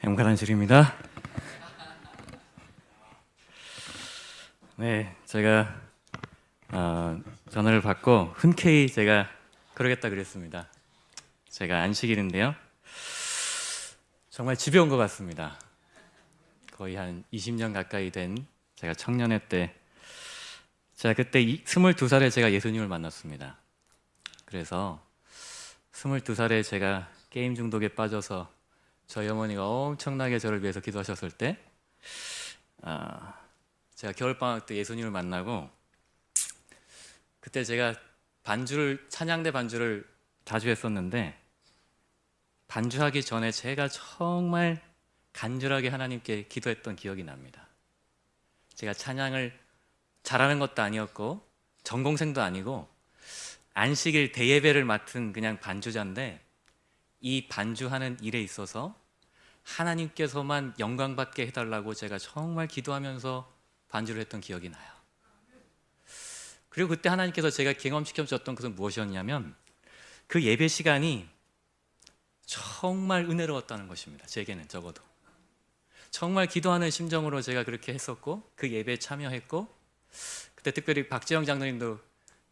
엠가단실입니다. 네, 제가 전화를 받고 흔쾌히 제가 그러겠다 그랬습니다. 제가 안식일인데요, 정말 집에 온 것 같습니다. 거의 한 20년 가까이 된 제가 청년회 때, 제가 그때 22살에 제가 예수님을 만났습니다. 그래서 22살에 제가 게임 중독에 빠져서 저희 어머니가 엄청나게 저를 위해서 기도하셨을 때, 제가 겨울방학 때 예수님을 만나고, 그때 제가 찬양대 반주를 자주 했었는데, 반주하기 전에 제가 정말 간절하게 하나님께 기도했던 기억이 납니다. 제가 찬양을 잘하는 것도 아니었고 전공생도 아니고 안식일 대예배를 맡은 그냥 반주자인데, 이 반주하는 일에 있어서 하나님께서만 영광받게 해달라고 제가 정말 기도하면서 반주를 했던 기억이 나요. 그리고 그때 하나님께서 제가 경험시켜줬던 것은 무엇이었냐면, 그 예배 시간이 정말 은혜로웠다는 것입니다. 제게는 적어도 정말 기도하는 심정으로 제가 그렇게 했었고, 그 예배에 참여했고, 그때 특별히 박재영 장로님도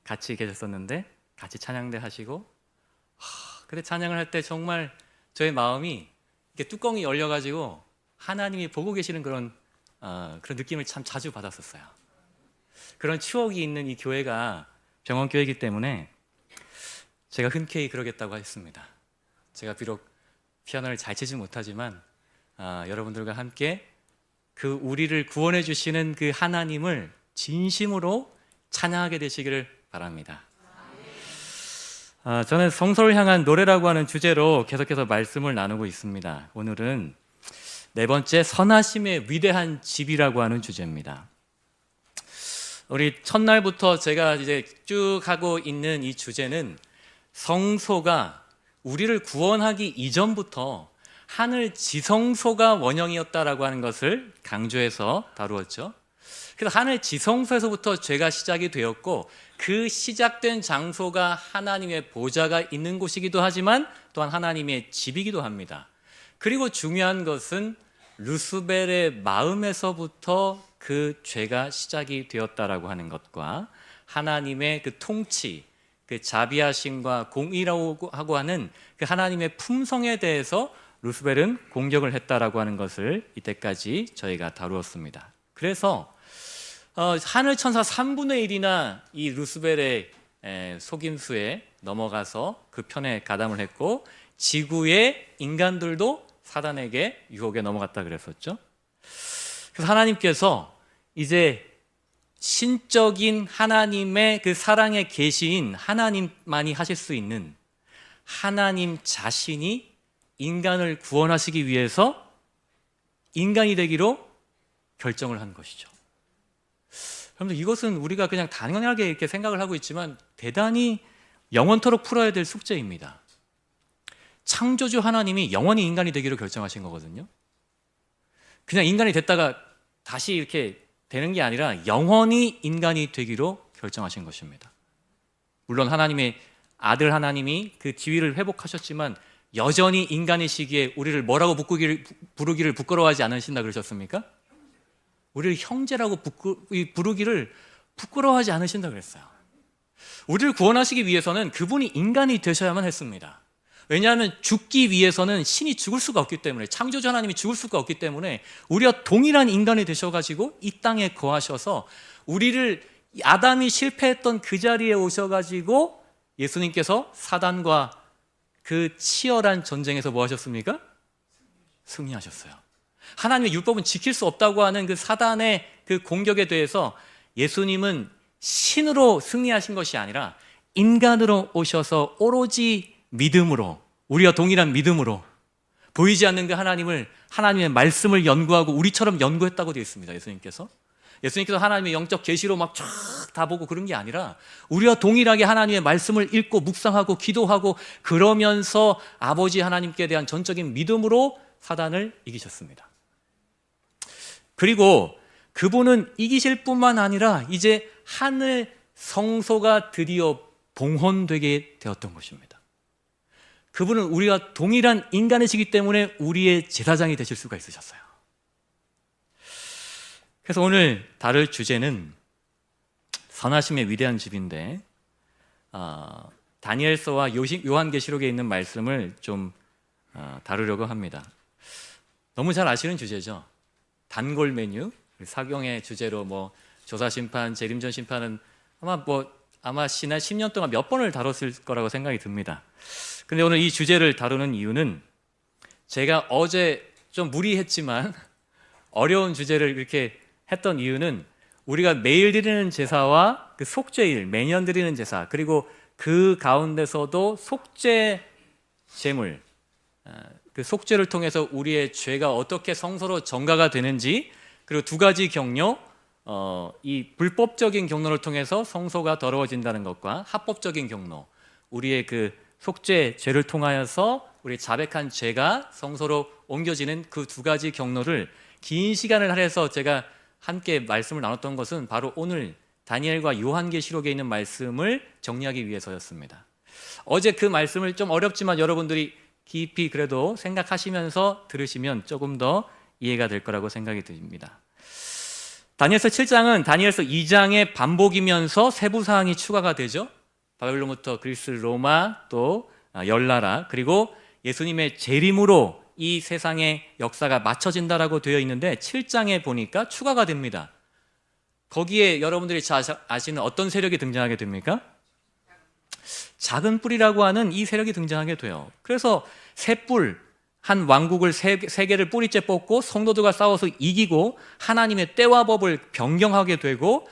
같이 계셨었는데 같이 찬양대 하시고, 그때 찬양을 할 때 정말 저의 마음이 이렇게 뚜껑이 열려가지고 하나님이 보고 계시는 그런 느낌을 참 자주 받았었어요. 그런 추억이 있는 이 교회가 병원교회이기 때문에 제가 흔쾌히 그러겠다고 했습니다. 제가 비록 피아노를 잘 치지 못하지만 여러분들과 함께 그 우리를 구원해 주시는 그 하나님을 진심으로 찬양하게 되시기를 바랍니다. 저는 성소를 향한 노래라고 하는 주제로 계속해서 말씀을 나누고 있습니다. 오늘은 네 번째, 선하심의 위대한 집이라고 하는 주제입니다. 우리 첫날부터 제가 이제 쭉 하고 있는 이 주제는, 성소가 우리를 구원하기 이전부터 하늘 지성소가 원형이었다라고 하는 것을 강조해서 다루었죠. 그래서 하늘 지성소에서부터 죄가 시작이 되었고, 그 시작된 장소가 하나님의 보좌가 있는 곳이기도 하지만 또한 하나님의 집이기도 합니다. 그리고 중요한 것은 루스벨의 마음에서부터 그 죄가 시작이 되었다라고 하는 것과, 하나님의 그 통치, 그 자비하심과 공의라고 하는 그 하나님의 품성에 대해서 루스벨은 공격을 했다라고 하는 것을 이때까지 저희가 다루었습니다. 그래서 하늘 천사 3분의 1이나 이 루스벨의 속임수에 넘어가서 그 편에 가담을 했고, 지구의 인간들도 사단에게 유혹에 넘어갔다 그랬었죠. 그래서 하나님께서 이제 신적인 하나님의 그 사랑의 계시인 하나님만이 하실 수 있는 하나님 자신이 인간을 구원하시기 위해서 인간이 되기로 결정을 한 것이죠. 여러분들, 이것은 우리가 그냥 당연하게 이렇게 생각을 하고 있지만 대단히 영원토록 풀어야 될 숙제입니다. 창조주 하나님이 영원히 인간이 되기로 결정하신 거거든요. 그냥 인간이 됐다가 다시 이렇게 되는 게 아니라 영원히 인간이 되기로 결정하신 것입니다. 물론 하나님의 아들 하나님이 그 지위를 회복하셨지만 여전히 인간이시기에 우리를 뭐라고 부르기를 부끄러워하지 않으신다 그러셨습니까? 우리를 형제라고 부르기를 부끄러워하지 않으신다 그랬어요. 우리를 구원하시기 위해서는 그분이 인간이 되셔야만 했습니다. 왜냐하면 죽기 위해서는 신이 죽을 수가 없기 때문에, 창조주 하나님이 죽을 수가 없기 때문에 우리와 동일한 인간이 되셔가지고 이 땅에 거하셔서 우리를, 아담이 실패했던 그 자리에 오셔가지고 예수님께서 사단과 그 치열한 전쟁에서 뭐 하셨습니까? 승리하셨어요. 하나님의 율법은 지킬 수 없다고 하는 그 사단의 그 공격에 대해서 예수님은 신으로 승리하신 것이 아니라 인간으로 오셔서 오로지 믿음으로, 우리와 동일한 믿음으로, 보이지 않는 그 하나님을, 하나님의 말씀을 연구하고 우리처럼 연구했다고 되어 있습니다. 예수님께서 하나님의 영적 계시로 막 쫙 다 보고 그런 게 아니라 우리와 동일하게 하나님의 말씀을 읽고 묵상하고 기도하고 그러면서 아버지 하나님께 대한 전적인 믿음으로 사단을 이기셨습니다. 그리고 그분은 이기실 뿐만 아니라 이제 하늘 성소가 드디어 봉헌되게 되었던 것입니다. 그분은 우리와 동일한 인간이시기 때문에 우리의 제사장이 되실 수가 있으셨어요. 그래서 오늘 다룰 주제는 선하심의 위대한 집인데 다니엘서와 요한계시록에 있는 말씀을 좀 다루려고 합니다. 너무 잘 아시는 주제죠. 단골 메뉴, 사경의 주제로 뭐 조사심판, 재림전 심판은 아마 지난 10년 동안 몇 번을 다뤘을 거라고 생각이 듭니다. 근데 오늘 이 주제를 다루는 이유는 제가 어제 좀 무리했지만 어려운 주제를 이렇게 했던 이유는 우리가 매일 드리는 제사와 그 속죄일, 매년 드리는 제사, 그리고 그 가운데서도 속죄 제물, 그 속죄를 통해서 우리의 죄가 어떻게 성소로 전가가 되는지, 그리고 두 가지 경로, 이 불법적인 경로를 통해서 성소가 더러워진다는 것과 합법적인 경로, 우리의 그 속죄 죄를 통하여서 우리 자백한 죄가 성소로 옮겨지는 그 두 가지 경로를 긴 시간을 할애해서 제가 함께 말씀을 나눴던 것은 바로 오늘 다니엘과 요한계시록에 있는 말씀을 정리하기 위해서였습니다. 어제 그 말씀을 좀 어렵지만 여러분들이 깊이 그래도 생각하시면서 들으시면 조금 더 이해가 될 거라고 생각이 듭니다. 다니엘서 7장은 다니엘서 2장의 반복이면서 세부 사항이 추가가 되죠. 바벨론부터 그리스, 로마, 또 열나라, 그리고 예수님의 재림으로 이 세상의 역사가 맞춰진다라고 되어 있는데 7장에 보니까 추가가 됩니다. 거기에 여러분들이 잘 아시는 어떤 세력이 등장하게 됩니까? 작은 뿔이라고 하는 이 세력이 등장하게 돼요. 그래서 세 뿔, 한 왕국을 세 개를 뿌리째 뽑고 성도들과 싸워서 이기고 하나님의 때와 법을 변경하게 되고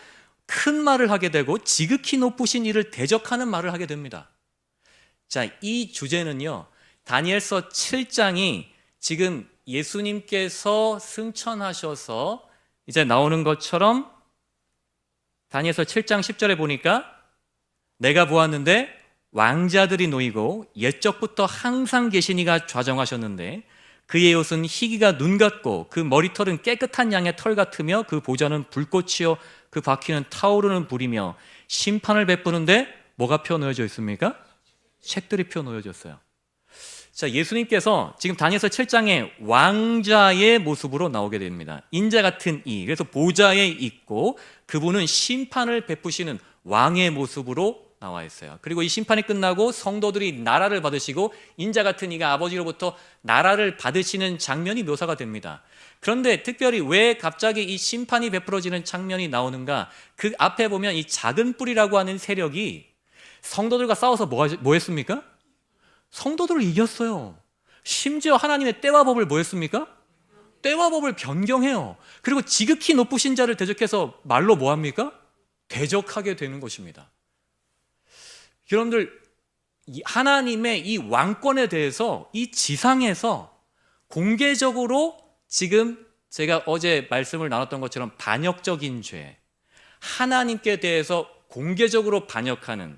큰 말을 하게 되고 지극히 높으신 이를 대적하는 말을 하게 됩니다. 자, 이 주제는요, 다니엘서 7장이 지금 예수님께서 승천하셔서 이제 나오는 것처럼 다니엘서 7장 10절에 보니까 내가 보았는데 왕자들이 놓이고 옛적부터 항상 계신 이가 좌정하셨는데 그의 옷은 희기가 눈 같고 그 머리털은 깨끗한 양의 털 같으며 그 보좌는 불꽃이요 그 바퀴는 타오르는 불이며 심판을 베푸는데 뭐가 펴 놓여져 있습니까? 책들이 펴 놓여졌어요. 자, 예수님께서 지금 다니엘서 7장에 왕자의 모습으로 나오게 됩니다. 인자 같은 이, 그래서 보좌에 있고 그분은 심판을 베푸시는 왕의 모습으로 나와 있어요. 그리고 이 심판이 끝나고 성도들이 나라를 받으시고 인자 같은 이가 아버지로부터 나라를 받으시는 장면이 묘사가 됩니다. 그런데 특별히 왜 갑자기 이 심판이 베풀어지는 장면이 나오는가? 그 앞에 보면 이 작은 뿔이라고 하는 세력이 성도들과 싸워서 뭐 했습니까? 성도들을 이겼어요. 심지어 하나님의 때와 법을 뭐 했습니까? 때와 법을 변경해요. 그리고 지극히 높으신 자를 대적해서 말로 뭐 합니까? 대적하게 되는 것입니다. 여러분들, 하나님의 이 왕권에 대해서 이 지상에서 공개적으로 지금 제가 어제 말씀을 나눴던 것처럼 반역적인 죄, 하나님께 대해서 공개적으로 반역하는,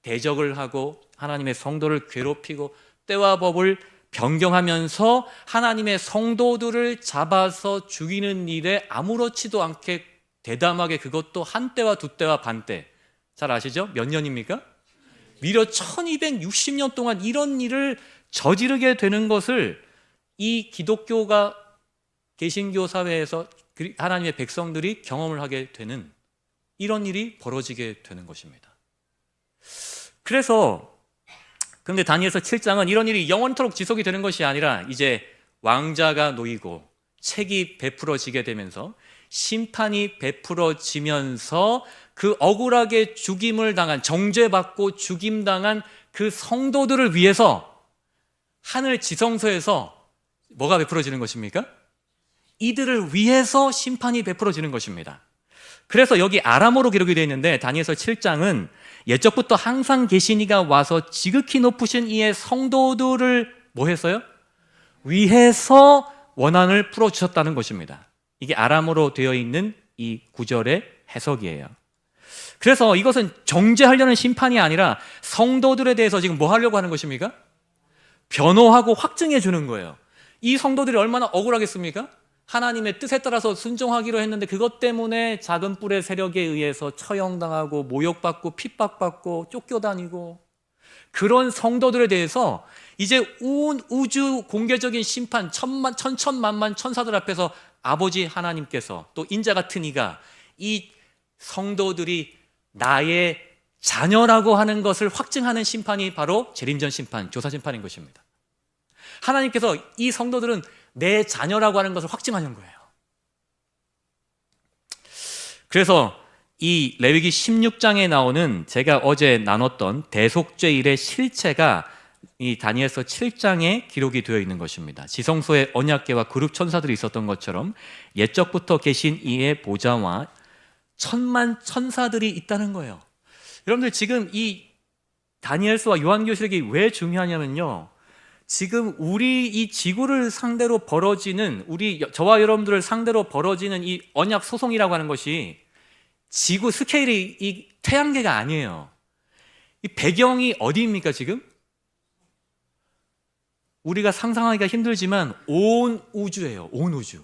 대적을 하고 하나님의 성도를 괴롭히고 때와 법을 변경하면서 하나님의 성도들을 잡아서 죽이는 일에 아무렇지도 않게 대담하게, 그것도 한 때와 두 때와 반 때, 잘 아시죠? 몇 년입니까? 미려 1260년 동안 이런 일을 저지르게 되는 것을 이 기독교가 개신교 사회에서 하나님의 백성들이 경험을 하게 되는 이런 일이 벌어지게 되는 것입니다. 그래서 그런데 다니엘서 7장은 이런 일이 영원토록 지속이 되는 것이 아니라 이제 왕자가 놓이고 책이 베풀어지게 되면서 심판이 베풀어지면서 그 억울하게 죽임을 당한, 정죄받고 죽임당한 그 성도들을 위해서 하늘 지성소에서 뭐가 베풀어지는 것입니까? 이들을 위해서 심판이 베풀어지는 것입니다. 그래서 여기 아람어로 기록이 되어 있는데 다니엘서 7장은 옛적부터 항상 계신 이가 와서 지극히 높으신 이의 성도들을 뭐 했어요? 위해서 원한을 풀어주셨다는 것입니다. 이게 아람어로 되어 있는 이 구절의 해석이에요. 그래서 이것은 정죄하려는 심판이 아니라 성도들에 대해서 지금 뭐 하려고 하는 것입니까? 변호하고 확증해 주는 거예요. 이 성도들이 얼마나 억울하겠습니까? 하나님의 뜻에 따라서 순종하기로 했는데 그것 때문에 작은 뿔의 세력에 의해서 처형당하고 모욕받고 핍박받고 쫓겨다니고, 그런 성도들에 대해서 이제 온 우주 공개적인 심판, 천천만만 천사들 앞에서 아버지 하나님께서 또 인자 같은 이가 이 성도들이 나의 자녀라고 하는 것을 확증하는 심판이 바로 재림전 심판, 조사 심판인 것입니다. 하나님께서 이 성도들은 내 자녀라고 하는 것을 확증하는 거예요. 그래서 이 레위기 16장에 나오는 제가 어제 나눴던 대속죄일의 실체가 이 다니엘서 7장에 기록이 되어 있는 것입니다. 지성소에 언약궤와 그룹 천사들이 있었던 것처럼 옛적부터 계신 이의 보좌와 천만 천사들이 있다는 거예요. 여러분들 지금 이 다니엘서와 요한계시록이 왜 중요하냐면요, 지금 우리 이 지구를 상대로 벌어지는, 저와 여러분들을 상대로 벌어지는 이 언약 소송이라고 하는 것이 지구 스케일이 이 태양계가 아니에요. 이 배경이 어디입니까 지금? 우리가 상상하기가 힘들지만 온 우주예요. 온 우주.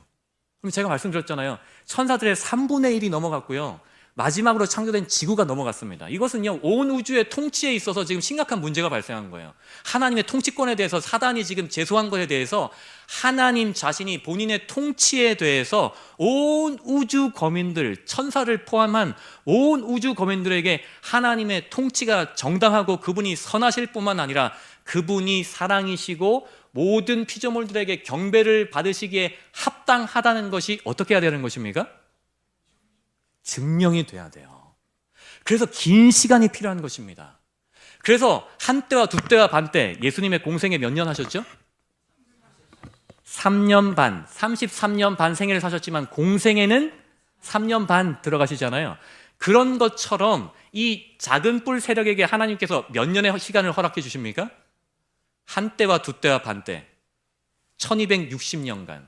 그럼 제가 말씀드렸잖아요. 천사들의 3분의 1이 넘어갔고요, 마지막으로 창조된 지구가 넘어갔습니다. 이것은요, 온 우주의 통치에 있어서 지금 심각한 문제가 발생한 거예요. 하나님의 통치권에 대해서 사단이 지금 제소한 것에 대해서 하나님 자신이 본인의 통치에 대해서 온 우주 거민들, 천사를 포함한 온 우주 거민들에게 하나님의 통치가 정당하고 그분이 선하실 뿐만 아니라 그분이 사랑이시고 모든 피조물들에게 경배를 받으시기에 합당하다는 것이 어떻게 해야 되는 것입니까? 증명이 돼야 돼요. 그래서 긴 시간이 필요한 것입니다. 그래서 한때와 두때와 반때, 예수님의 공생에 몇 년 하셨죠? 3년 반, 33년 반 생애를 사셨지만 공생에는 3년 반 들어가시잖아요. 그런 것처럼 이 작은 뿔 세력에게 하나님께서 몇 년의 시간을 허락해 주십니까? 한때와 두때와 반때, 1260년간.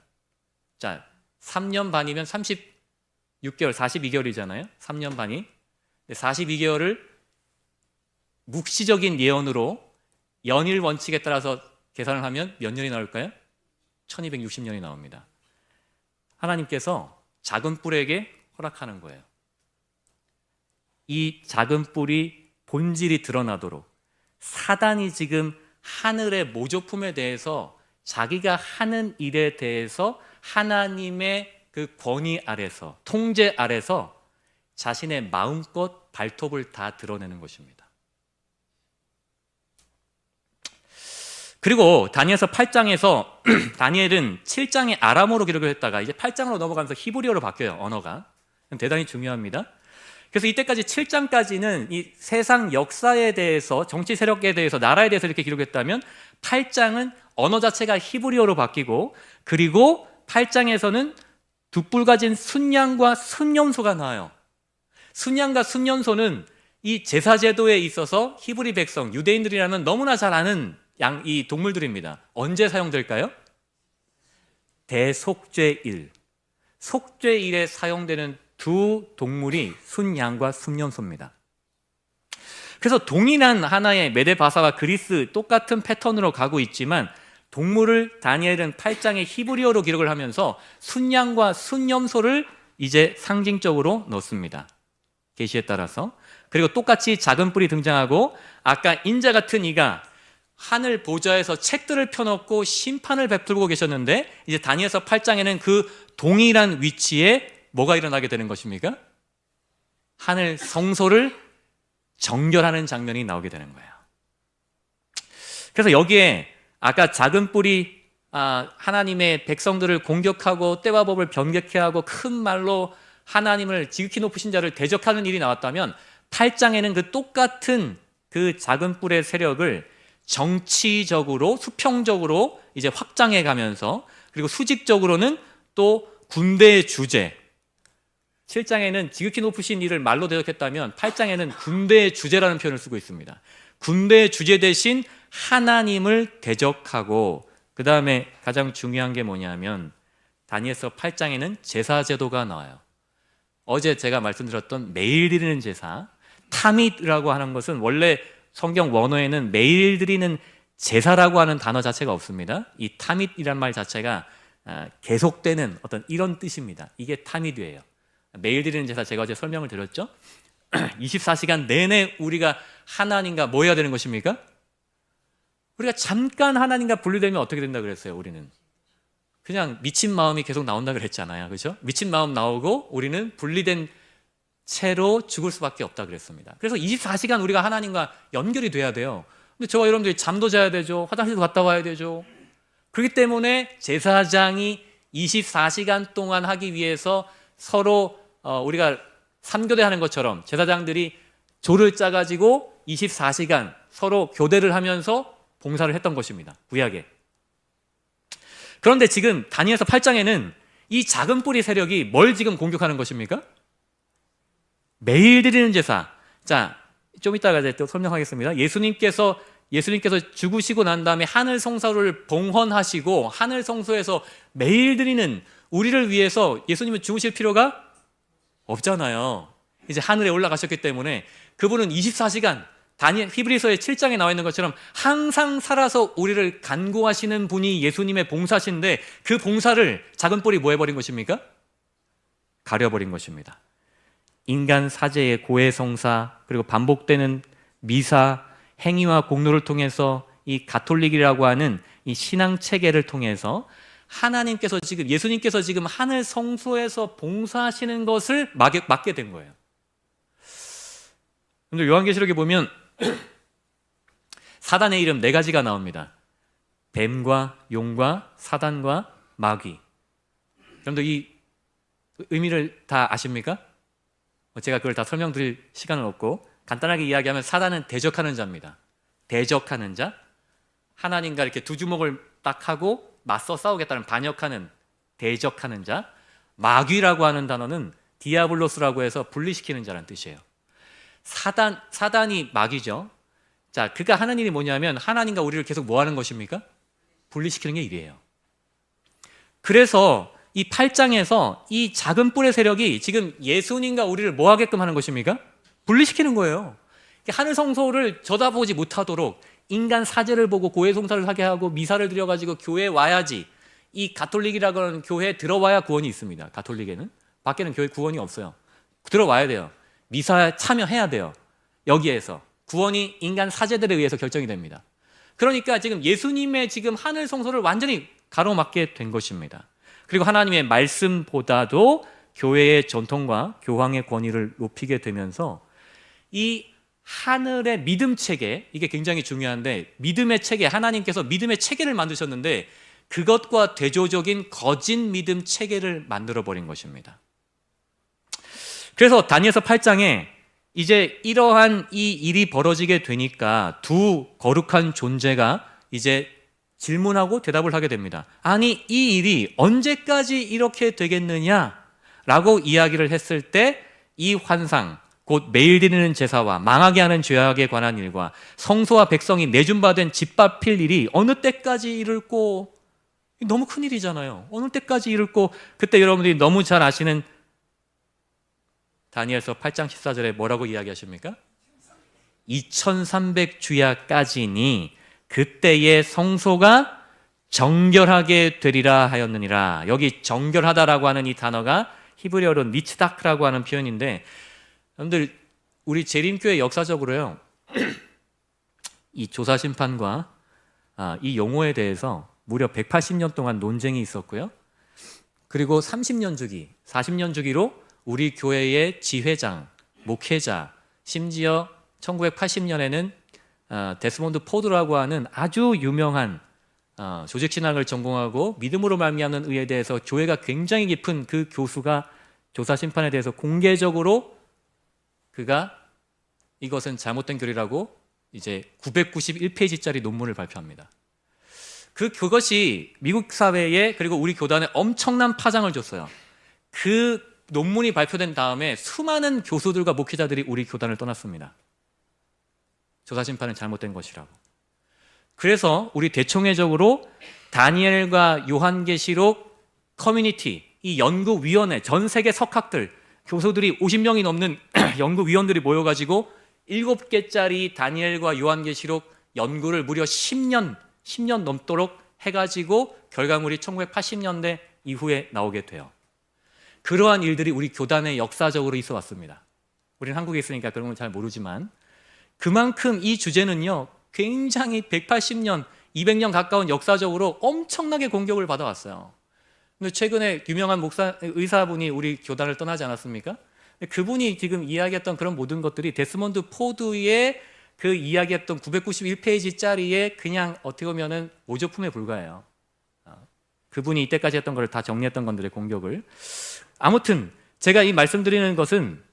자, 3년 반이면 36개월, 42개월이잖아요. 3년 반이. 42개월을 묵시적인 예언으로 연일 원칙에 따라서 계산을 하면 몇 년이 나올까요? 1260년이 나옵니다. 하나님께서 작은 뿔에게 허락하는 거예요. 이 작은 뿔이 본질이 드러나도록 사단이 지금 하늘의 모조품에 대해서 자기가 하는 일에 대해서 하나님의 그 권위 아래서, 통제 아래서 자신의 마음껏 발톱을 다 드러내는 것입니다. 그리고 다니엘서 8장에서 다니엘은 7장에 아람어로 기록을 했다가 이제 8장으로 넘어가면서 히브리어로 바뀌어요. 언어가 대단히 중요합니다. 그래서 이때까지 7장까지는 이 세상 역사에 대해서, 정치 세력에 대해서, 나라에 대해서 이렇게 기록했다면 8장은 언어 자체가 히브리어로 바뀌고, 그리고 8장에서는 두 뿔 가진 순양과 순염소가 나와요. 순양과 순염소는 이 제사 제도에 있어서 히브리 백성, 유대인들이라면 너무나 잘 아는 이 동물들입니다. 언제 사용될까요? 대속죄일, 속죄일에 사용되는 두 동물이 순양과 순염소입니다. 그래서 동일한 하나의 메데바사와 그리스 똑같은 패턴으로 가고 있지만 동물을 다니엘은 8장에 히브리어로 기록을 하면서 순양과 순염소를 이제 상징적으로 넣습니다. 계시에 따라서. 그리고 똑같이 작은 뿔이 등장하고 아까 인자 같은 이가 하늘 보좌에서 책들을 펴놓고 심판을 베풀고 계셨는데 이제 다니엘서 8장에는 그 동일한 위치에 뭐가 일어나게 되는 것입니까? 하늘 성소를 정결하는 장면이 나오게 되는 거예요. 그래서 여기에 아까 작은 뿔이 하나님의 백성들을 공격하고 때와 법을 변개케 하고 큰 말로 하나님을 지극히 높으신 자를 대적하는 일이 나왔다면 8장에는 그 똑같은 그 작은 뿔의 세력을 정치적으로, 수평적으로 이제 확장해 가면서, 그리고 수직적으로는 또 군대의 주제, 7장에는 지극히 높으신 이를 말로 대적했다면 8장에는 군대의 주제라는 표현을 쓰고 있습니다. 군대의 주제 대신 하나님을 대적하고, 그 다음에 가장 중요한 게 뭐냐면 다니엘서 8장에는 제사 제도가 나와요. 어제 제가 말씀드렸던 매일 드리는 제사, 타밋이라고 하는 것은 원래 성경 원어에는 매일 드리는 제사라고 하는 단어 자체가 없습니다. 이 타밋이란 말 자체가 계속되는 어떤 이런 뜻입니다. 이게 타밋이에요. 매일 드리는 제사, 제가 어제 설명을 드렸죠. 24시간 내내 우리가 하나님과 뭐 해야 되는 것입니까? 우리가 잠깐 하나님과 분리되면 어떻게 된다 그랬어요? 우리는 그냥 미친 마음이 계속 나온다 그랬잖아요. 그렇죠? 미친 마음 나오고 우리는 분리된 채로 죽을 수밖에 없다 그랬습니다. 그래서 24시간 우리가 하나님과 연결이 돼야 돼요. 근데 저와 여러분들이 잠도 자야 되죠. 화장실도 갔다 와야 되죠. 그렇기 때문에 제사장이 24시간 동안 하기 위해서 서로 우리가 삼교대 하는 것처럼 제사장들이 조를 짜가지고 24시간 서로 교대를 하면서 봉사를 했던 것입니다. 구약에. 그런데 지금 다니엘서 8장에는 이 작은 뿌리 세력이 뭘 지금 공격하는 것입니까? 매일 드리는 제사. 자, 좀 이따가 이제 또 설명하겠습니다. 예수님께서 죽으시고 난 다음에 하늘 성소를 봉헌하시고 하늘 성소에서 매일 드리는 우리를 위해서 예수님은 죽으실 필요가 없잖아요. 이제 하늘에 올라가셨기 때문에 그분은 24시간 히브리서의 7장에 나와 있는 것처럼 항상 살아서 우리를 간구하시는 분이 예수님의 봉사신데 그 봉사를 작은 뿔이 뭐 해버린 것입니까? 가려버린 것입니다. 인간 사제의 고해성사 그리고 반복되는 미사 행위와 공로를 통해서 이 가톨릭이라고 하는 이 신앙 체계를 통해서 하나님께서 지금 예수님께서 지금 하늘 성소에서 봉사하시는 것을 막게 된 거예요. 여러분들 요한계시록에 보면 사단의 이름 4가지가 나옵니다. 뱀과 용과 사단과 마귀. 여러분들 이 의미를 다 아십니까? 제가 그걸 다 설명드릴 시간은 없고 간단하게 이야기하면 사단은 대적하는 자입니다. 대적하는 자, 하나님과 이렇게 두 주먹을 딱 하고 맞서 싸우겠다는 반역하는 대적하는 자. 마귀라고 하는 단어는 디아블로스라고 해서 분리시키는 자라는 뜻이에요. 사단이 마귀죠. 자, 그가 하는 일이 뭐냐면 하나님과 우리를 계속 뭐 하는 것입니까? 분리시키는 게 일이에요. 그래서 이 8장에서 이 작은 뿔의 세력이 지금 예수님과 우리를 뭐 하게끔 하는 것입니까? 분리시키는 거예요. 하늘 성소를 쳐다보지 못하도록 인간 사제를 보고 고해 성사를 하게 하고 미사를 드려가지고 교회에 와야지. 이 가톨릭이라고 하는 교회에 들어와야 구원이 있습니다. 가톨릭에는. 밖에는 교회 구원이 없어요. 들어와야 돼요. 미사에 참여해야 돼요. 여기에서 구원이 인간 사제들에 의해서 결정이 됩니다. 그러니까 지금 예수님의 지금 하늘 성소를 완전히 가로막게 된 것입니다. 그리고 하나님의 말씀보다도 교회의 전통과 교황의 권위를 높이게 되면서 이 하늘의 믿음 체계, 이게 굉장히 중요한데 믿음의 체계, 하나님께서 믿음의 체계를 만드셨는데 그것과 대조적인 거짓 믿음 체계를 만들어버린 것입니다. 그래서 다니엘서 8장에 이제 이러한 이 일이 벌어지게 되니까 두 거룩한 존재가 이제 질문하고 대답을 하게 됩니다. 아니, 이 일이 언제까지 이렇게 되겠느냐라고 이야기를 했을 때 이 환상, 곧 매일 드리는 제사와 망하게 하는 죄악에 관한 일과 성소와 백성이 내준받은 짓밟힐 일이 어느 때까지 이를꼬, 너무 큰 일이잖아요. 어느 때까지 이를꼬. 그때 여러분들이 너무 잘 아시는 다니엘서 8장 14절에 뭐라고 이야기하십니까? 2300주야까지니 그때의 성소가 정결하게 되리라 하였느니라. 여기 정결하다라고 하는 이 단어가 히브리어로 니츠다크라고 하는 표현인데, 여러분들 우리 재림교회 역사적으로요 이 조사심판과 이 용어에 대해서 무려 180년 동안 논쟁이 있었고요. 그리고 30년 주기, 40년 주기로 우리 교회의 지회장, 목회자, 심지어 1980년에는 데스몬드 포드라고 하는 아주 유명한 조직신학을 전공하고 믿음으로 말미암는 의에 대해서 교회가 굉장히 깊은 그 교수가 조사심판에 대해서 공개적으로 그가 이것은 잘못된 교리라고 이제 991페이지짜리 논문을 발표합니다. 그것이 미국 사회에 그리고 우리 교단에 엄청난 파장을 줬어요. 그 논문이 발표된 다음에 수많은 교수들과 목회자들이 우리 교단을 떠났습니다. 조사심판은 잘못된 것이라고. 그래서 우리 대총회적으로 다니엘과 요한계시록 커뮤니티, 이 연구위원회, 전 세계 석학들, 교수들이 50명이 넘는 연구위원들이 모여가지고 7개짜리 다니엘과 요한계시록 연구를 무려 10년 넘도록 해가지고 결과물이 1980년대 이후에 나오게 돼요. 그러한 일들이 우리 교단의 역사적으로 있어 왔습니다. 우리는 한국에 있으니까 그런 건 잘 모르지만 그만큼 이 주제는요 굉장히 180년, 200년 가까운 역사적으로 엄청나게 공격을 받아왔어요. 근데 최근에 유명한 의사분이 우리 교단을 떠나지 않았습니까? 그분이 지금 이야기했던 그런 모든 것들이 데스몬드 포드의 그 이야기했던 991페이지짜리의 그냥 어떻게 보면은 모조품에 불과해요. 그분이 이때까지 했던 걸 다 정리했던 건들의 공격을. 아무튼 제가 이 말씀드리는 것은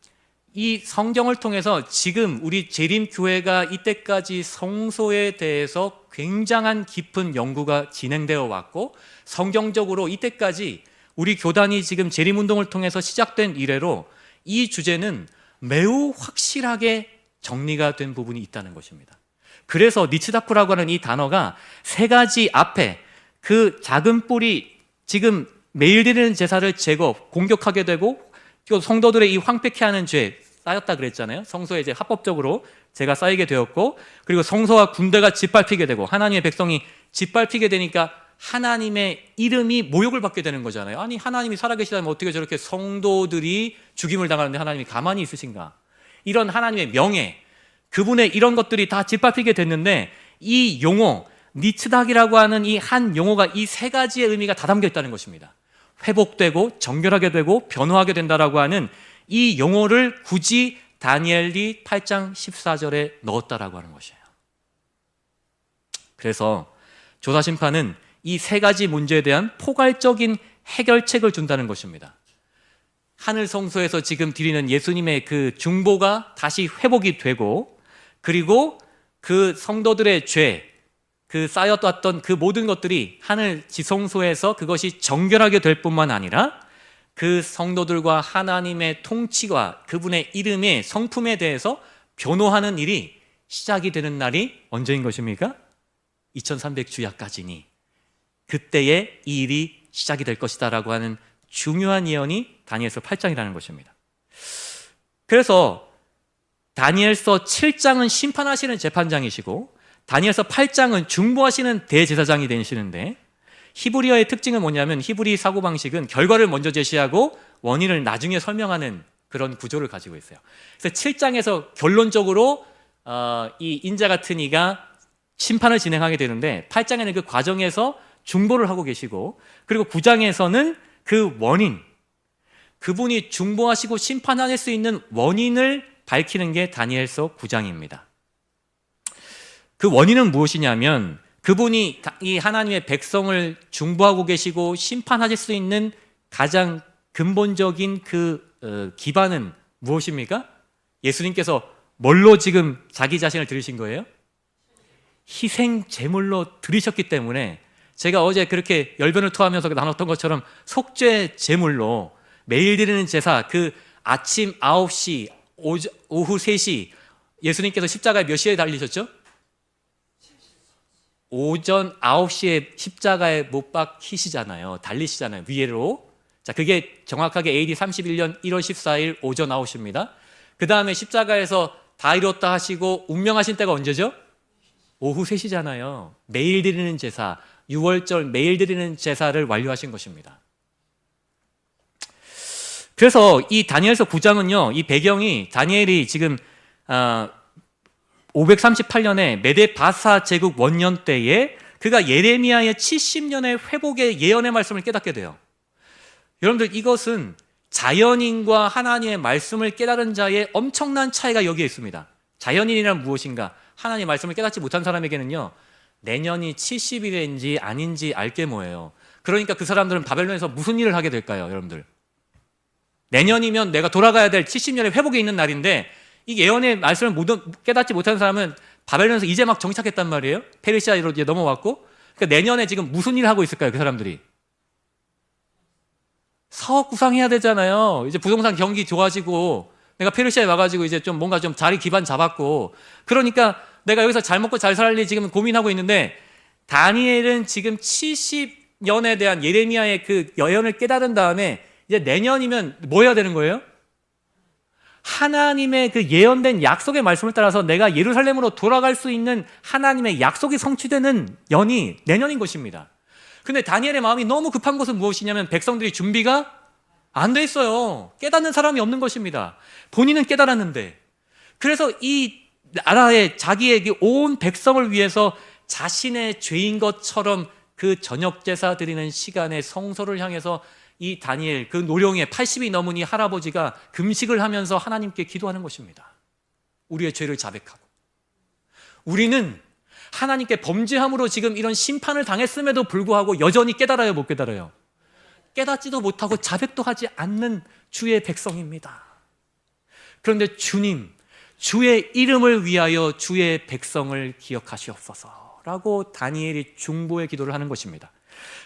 이 성경을 통해서 지금 우리 재림교회가 이때까지 성소에 대해서 굉장한 깊은 연구가 진행되어 왔고, 성경적으로 이때까지 우리 교단이 지금 재림운동을 통해서 시작된 이래로 이 주제는 매우 확실하게 정리가 된 부분이 있다는 것입니다. 그래서 니츠다쿠라고 하는 이 단어가 세 가지 앞에 그 작은 뿔이 지금 매일 드리는 제사를 공격하게 되고, 성도들의 이 황폐케 하는 죄 쌓였다 그랬잖아요. 성소에 이제 합법적으로 죄가 쌓이게 되었고, 그리고 성소와 군대가 짓밟히게 되고 하나님의 백성이 짓밟히게 되니까 하나님의 이름이 모욕을 받게 되는 거잖아요. 아니, 하나님이 살아계시다면 어떻게 저렇게 성도들이 죽임을 당하는데 하나님이 가만히 있으신가? 이런 하나님의 명예, 그분의 이런 것들이 다 짓밟히게 됐는데, 이 용어 니츠닥이라고 하는 이 한 용어가 이 세 가지의 의미가 다 담겨 있다는 것입니다. 회복되고 정결하게 되고 변화하게 된다라고 하는 이 용어를 굳이 다니엘이 8장 14절에 넣었다라고 하는 것이에요. 그래서 조사심판은 이 세 가지 문제에 대한 포괄적인 해결책을 준다는 것입니다. 하늘 성소에서 지금 드리는 예수님의 그 중보가 다시 회복이 되고, 그리고 그 성도들의 죄, 그 쌓여왔던 그 모든 것들이 하늘 지성소에서 그것이 정결하게 될 뿐만 아니라 그 성도들과 하나님의 통치와 그분의 이름의 성품에 대해서 변호하는 일이 시작이 되는 날이 언제인 것입니까? 2300주야까지니 그때에 이 일이 시작이 될 것이다 라고 하는 중요한 예언이 다니엘서 8장이라는 것입니다. 그래서 다니엘서 7장은 심판하시는 재판장이시고, 다니엘서 8장은 중보하시는 대제사장이 되시는데, 히브리어의 특징은 뭐냐면 히브리 사고방식은 결과를 먼저 제시하고 원인을 나중에 설명하는 그런 구조를 가지고 있어요. 그래서 7장에서 결론적으로 이 인자 같은 이가 심판을 진행하게 되는데, 8장에는 그 과정에서 중보를 하고 계시고, 그리고 9장에서는 그 원인, 그분이 중보하시고 심판하실 수 있는 원인을 밝히는 게 다니엘서 9장입니다. 그 원인은 무엇이냐면, 그분이 이 하나님의 백성을 중보하고 계시고 심판하실 수 있는 가장 근본적인 그 기반은 무엇입니까? 예수님께서 뭘로 지금 자기 자신을 드리신 거예요? 희생 제물로 드리셨기 때문에, 제가 어제 그렇게 열변을 토하면서 나눴던 것처럼 속죄 제물로 매일 드리는 제사, 그 아침 9시, 오후 3시, 예수님께서 십자가에 몇 시에 달리셨죠? 오전 9시에 십자가에 못 박히시잖아요. 달리시잖아요. 위로. 자, 그게 정확하게 AD 31년 1월 14일 오전 9시입니다. 그 다음에 십자가에서 다 이뤘다 하시고 운명하신 때가 언제죠? 오후 3시잖아요. 매일 드리는 제사, 6월절 매일 드리는 제사를 완료하신 것입니다. 그래서 이 다니엘서 9장은요, 이 배경이 다니엘이 지금 538년에 메데바사 제국 원년 때에 그가 예레미야의 70년의 회복의 예언의 말씀을 깨닫게 돼요. 여러분들, 이것은 자연인과 하나님의 말씀을 깨달은 자의 엄청난 차이가 여기에 있습니다. 자연인이란 무엇인가? 하나님의 말씀을 깨닫지 못한 사람에게는요, 내년이 70일인지 아닌지 알게 뭐예요. 그러니까 그 사람들은 바벨론에서 무슨 일을 하게 될까요, 여러분들? 내년이면 내가 돌아가야 될 70년의 회복에 있는 날인데, 이 예언의 말씀을 깨닫지 못한 사람은 바벨론에서 이제 막 정착했단 말이에요. 페르시아로 이제 넘어왔고, 그러니까 내년에 지금 무슨 일을 하고 있을까요, 그 사람들이? 사업 구상해야 되잖아요. 이제 부동산 경기 좋아지고, 내가 페르시아에 와가지고 이제 좀 뭔가 좀 자리 기반 잡았고, 그러니까 내가 여기서 잘 먹고 잘 살리 지금 고민하고 있는데, 다니엘은 지금 70년에 대한 예레미야의 그 예언을 깨달은 다음에 이제 내년이면 뭐 해야 되는 거예요? 하나님의 그 예언된 약속의 말씀을 따라서 내가 예루살렘으로 돌아갈 수 있는 하나님의 약속이 성취되는 연이 내년인 것입니다. 근데 다니엘의 마음이 너무 급한 것은 무엇이냐면, 백성들이 준비가 안 돼 있어요. 깨닫는 사람이 없는 것입니다. 본인은 깨달았는데. 그래서 이 나라의 자기에게 온 백성을 위해서 자신의 죄인 것처럼 그 저녁 제사 드리는 시간에 성소를 향해서 이 다니엘, 그 노령의 80이 넘은 이 할아버지가 금식을 하면서 하나님께 기도하는 것입니다. 우리의 죄를 자백하고, 우리는 하나님께 범죄함으로 지금 이런 심판을 당했음에도 불구하고 여전히 깨달아요, 못 깨달아요? 깨닫지도 못하고 자백도 하지 않는 주의 백성입니다. 그런데 주님, 주의 이름을 위하여 주의 백성을 기억하시옵소서라고 다니엘이 중보의 기도를 하는 것입니다.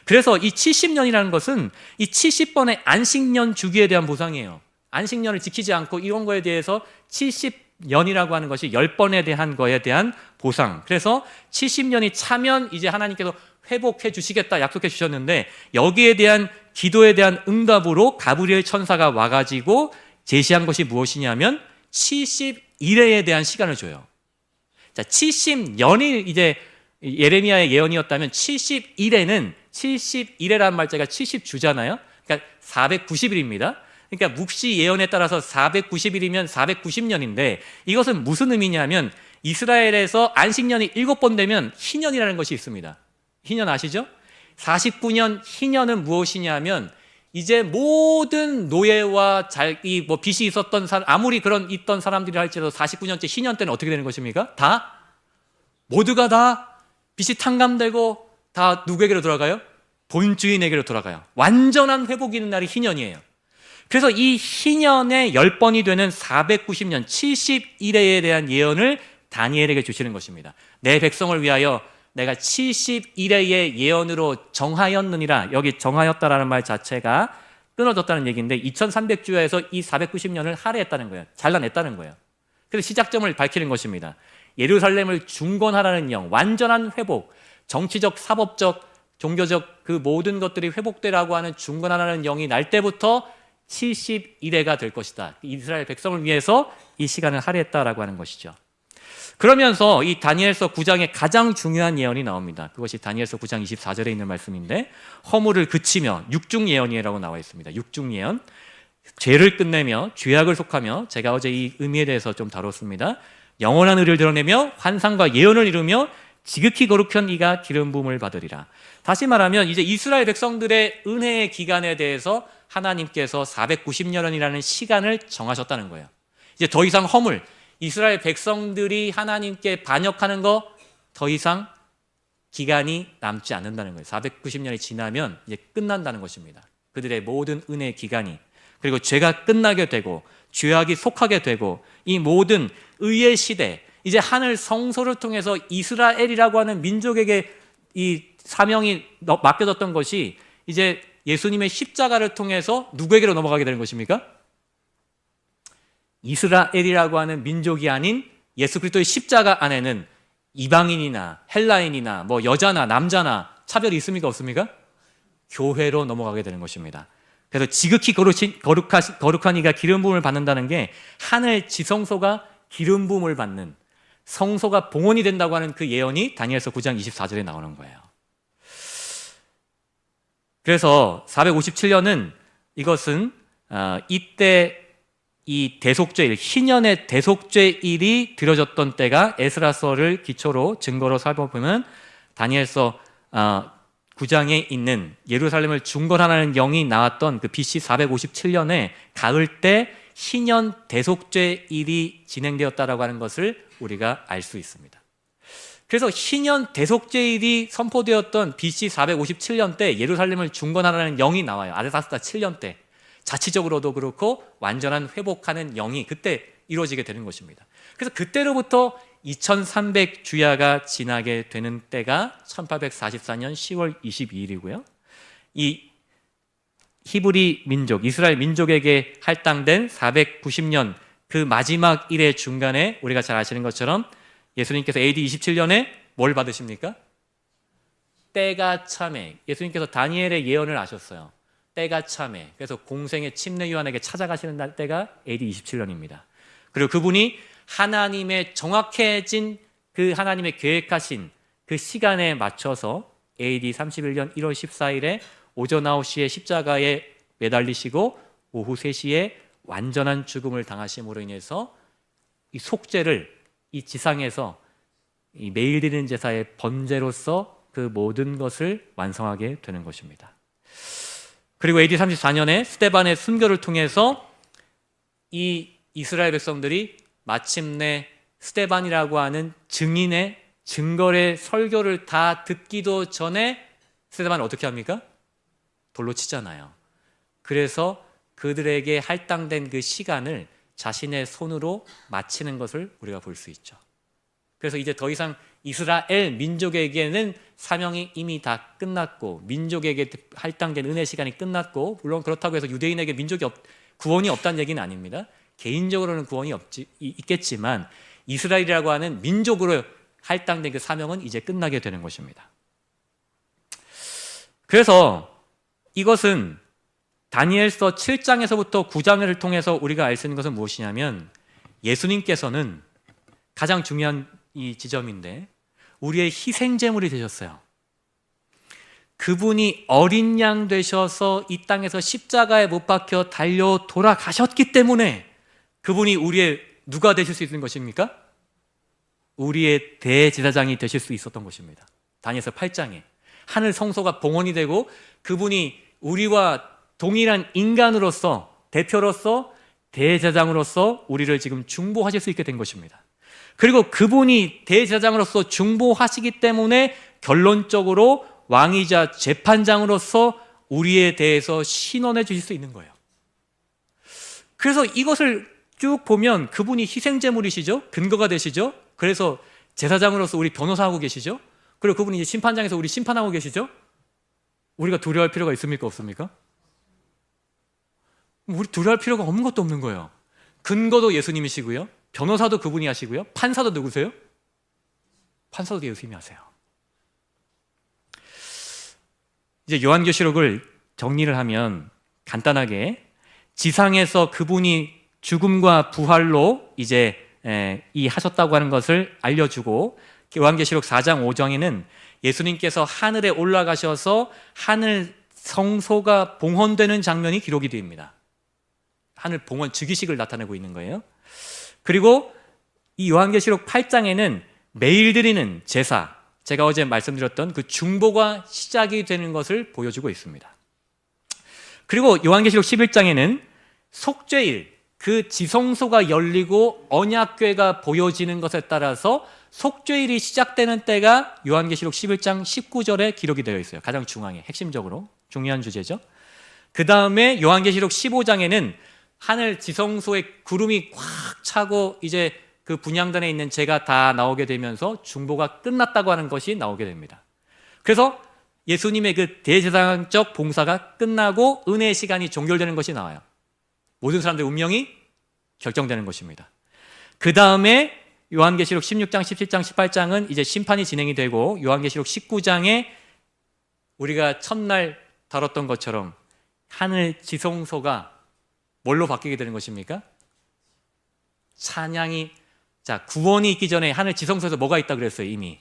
그래서 이 70년이라는 것은 이 70번의 안식년 주기에 대한 보상이에요. 안식년을 지키지 않고 이런 거에 대해서 70년이라고 하는 것이 10번에 대한 거에 대한 보상. 그래서 70년이 차면 이제 하나님께서 회복해 주시겠다 약속해 주셨는데, 여기에 대한 기도에 대한 응답으로 가브리엘 천사가 와가지고 제시한 것이 무엇이냐면 70일에 대한 시간을 줘요. 자, 70년이 이제 예레미야의 예언이었다면 70일에는 70일이라는 말자가 70주잖아요. 그러니까 490일입니다. 그러니까 묵시 예언에 따라서 490일이면 490년인데 이것은 무슨 의미냐면 이스라엘에서 안식년이 7번 되면 희년이라는 것이 있습니다. 희년 아시죠? 49년 희년은 무엇이냐면 이제 모든 노예와 뭐 빚이 있었던 사람, 아무리 그런 있던 사람들이 할지라도 49년째 희년 때는 어떻게 되는 것입니까? 모두가 다 빚이 탕감되고 다 누구에게로 돌아가요? 본주인에게로 돌아가요. 완전한 회복이 있는 날이 희년이에요. 그래서 이 희년의 10번이 되는 490년 70일에 대한 예언을 다니엘에게 주시는 것입니다. 내 백성을 위하여 내가 70일의 예언으로 정하였느니라. 여기 정하였다라는 말 자체가 끊어졌다는 얘기인데 2300주야에서 이 490년을 할애했다는 거예요. 잘라냈다는 거예요. 그래서 시작점을 밝히는 것입니다. 예루살렘을 중건하라는 영, 완전한 회복, 정치적, 사법적, 종교적 그 모든 것들이 회복되라고 하는 중건하라는 영이 날 때부터 70일애가 될 것이다. 이스라엘 백성을 위해서 이 시간을 할애했다라고 하는 것이죠. 그러면서 이 다니엘서 9장에 가장 중요한 예언이 나옵니다. 그것이 다니엘서 9장 24절에 있는 말씀인데, 허물을 그치며 육중 예언이라고 나와 있습니다. 육중 예언, 죄를 끝내며 죄악을 속하며, 제가 어제 이 의미에 대해서 좀 다뤘습니다. 영원한 의를 드러내며 환상과 예언을 이루며 지극히 거룩한 이가 기름 부음을 받으리라. 다시 말하면 이제 이스라엘 백성들의 은혜의 기간에 대해서 하나님께서 490년이라는 시간을 정하셨다는 거예요. 이제 더 이상 허물, 이스라엘 백성들이 하나님께 반역하는 거 더 이상 기간이 남지 않는다는 거예요. 490년이 지나면 이제 끝난다는 것입니다. 그들의 모든 은혜의 기간이. 그리고 죄가 끝나게 되고 죄악이 속하게 되고 이 모든 의의 시대, 이제 하늘 성소를 통해서 이스라엘이라고 하는 민족에게 이 사명이 맡겨졌던 것이 이제 예수님의 십자가를 통해서 누구에게로 넘어가게 되는 것입니까? 이스라엘이라고 하는 민족이 아닌 예수 그리스도의 십자가 안에는 이방인이나 헬라인이나 뭐 여자나 남자나 차별이 있습니까? 없습니까? 교회로 넘어가게 되는 것입니다. 그래서 지극히 거룩한 이가 기름 부음을 받는다는 게 하늘 지성소가 기름 부음을 받는 성소가 봉헌이 된다고 하는 그 예언이 다니엘서 9장 24절에 나오는 거예요. 그래서 457년은 이것은 이때 이 대속죄일, 희년의 대속죄일이 드려졌던 때가 에스라서를 기초로 증거로 살펴보면 다니엘서 9장에 있는 예루살렘을 중건하라는 영이 나왔던 그 BC 457년에 가을 때 희년 대속죄일이 진행되었다라고 하는 것을 우리가 알 수 있습니다. 그래서 희년 대속죄일이 선포되었던 BC 457년 때 예루살렘을 중건하라는 영이 나와요. 아르사스다 7년 때. 자치적으로도 그렇고 완전한 회복하는 영이 그때 이루어지게 되는 것입니다. 그래서 그때로부터 2300주야가 지나게 되는 때가 1844년 10월 22일이고요. 이 히브리 민족, 이스라엘 민족에게 할당된 490년 그 마지막 일의 중간에 우리가 잘 아시는 것처럼 예수님께서 AD 27년에 뭘 받으십니까? 때가 참에. 예수님께서 다니엘의 예언을 아셨어요. 때가 참에. 그래서 공생의 침례 요한에게 찾아가시는 때가 AD 27년입니다. 그리고 그분이 하나님의 정확해진 그 하나님의 계획하신 그 시간에 맞춰서 AD 31년 1월 14일에 오전 9시에 십자가에 매달리시고 오후 3시에 완전한 죽음을 당하심으로 인해서 이 속죄를 이 지상에서 이 매일 드리는 제사의 번제로서 그 모든 것을 완성하게 되는 것입니다. 그리고 AD 34년에 스데반의 순교를 통해서 이 이스라엘 백성들이 마침내 스데반이라고 하는 증인의 증거의 설교를 다 듣기도 전에 스데반을 어떻게 합니까? 돌로 치잖아요. 그래서 그들에게 할당된 그 시간을 자신의 손으로 마치는 것을 우리가 볼 수 있죠. 그래서 이제 더 이상 이스라엘 민족에게는 사명이 이미 다 끝났고, 민족에게 할당된 은혜 시간이 끝났고, 물론 그렇다고 해서 유대인에게 구원이 없다는 얘기는 아닙니다. 개인적으로는 구원이 있겠지만 이스라엘이라고 하는 민족으로 할당된 그 사명은 이제 끝나게 되는 것입니다. 그래서 이것은 다니엘서 7장에서부터 9장을 통해서 우리가 알 수 있는 것은 무엇이냐면, 예수님께서는 가장 중요한 이 지점인데 우리의 희생제물이 되셨어요. 그분이 어린 양 되셔서 이 땅에서 십자가에 못 박혀 달려 돌아가셨기 때문에 그분이 우리의 누가 되실 수 있는 것입니까? 우리의 대제사장이 되실 수 있었던 것입니다. 다니엘서 8장에 하늘 성소가 봉헌이 되고 그분이 우리와 동일한 인간으로서, 대표로서, 대제사장으로서 우리를 지금 중보하실 수 있게 된 것입니다. 그리고 그분이 대제사장으로서 중보하시기 때문에 결론적으로 왕이자 재판장으로서 우리에 대해서 신원해 주실 수 있는 거예요. 그래서 이것을 쭉 보면 그분이 희생제물이시죠? 근거가 되시죠? 그래서 제사장으로서 우리 변호사하고 계시죠? 그리고 그분이 이제 심판장에서 우리 심판하고 계시죠? 우리가 두려워할 필요가 있습니까? 없습니까? 우리 두려워할 필요가 없는 것도 없는 거예요. 근거도 예수님이시고요, 변호사도 그분이 하시고요, 판사도 누구세요? 판사도 예수님이 하세요. 이제 요한계시록을 정리를 하면 간단하게 지상에서 그분이 죽음과 부활로 이제 하셨다고 하는 것을 알려주고, 요한계시록 4장 5장에는 예수님께서 하늘에 올라가셔서 하늘 성소가 봉헌되는 장면이 기록이 됩니다. 하늘 봉헌 즉위식을 나타내고 있는 거예요. 그리고 이 요한계시록 8장에는 매일 드리는 제사, 제가 어제 말씀드렸던 그 중보가 시작이 되는 것을 보여주고 있습니다. 그리고 요한계시록 11장에는 속죄일, 그 지성소가 열리고 언약궤가 보여지는 것에 따라서 속죄일이 시작되는 때가 요한계시록 11장 19절에 기록이 되어 있어요. 가장 중앙에, 핵심적으로 중요한 주제죠. 그 다음에 요한계시록 15장에는 하늘 지성소에 구름이 꽉 차고 이제 그 분향단에 있는 재가 다 나오게 되면서 중보가 끝났다고 하는 것이 나오게 됩니다. 그래서 예수님의 그 대제사장적 봉사가 끝나고 은혜의 시간이 종결되는 것이 나와요. 모든 사람들의 운명이 결정되는 것입니다. 그 다음에 요한계시록 16장, 17장, 18장은 이제 심판이 진행이 되고, 요한계시록 19장에 우리가 첫날 다뤘던 것처럼 하늘 지성소가 뭘로 바뀌게 되는 것입니까? 찬양이, 구원이 있기 전에 하늘 지성소에서 뭐가 있다 그랬어요? 이미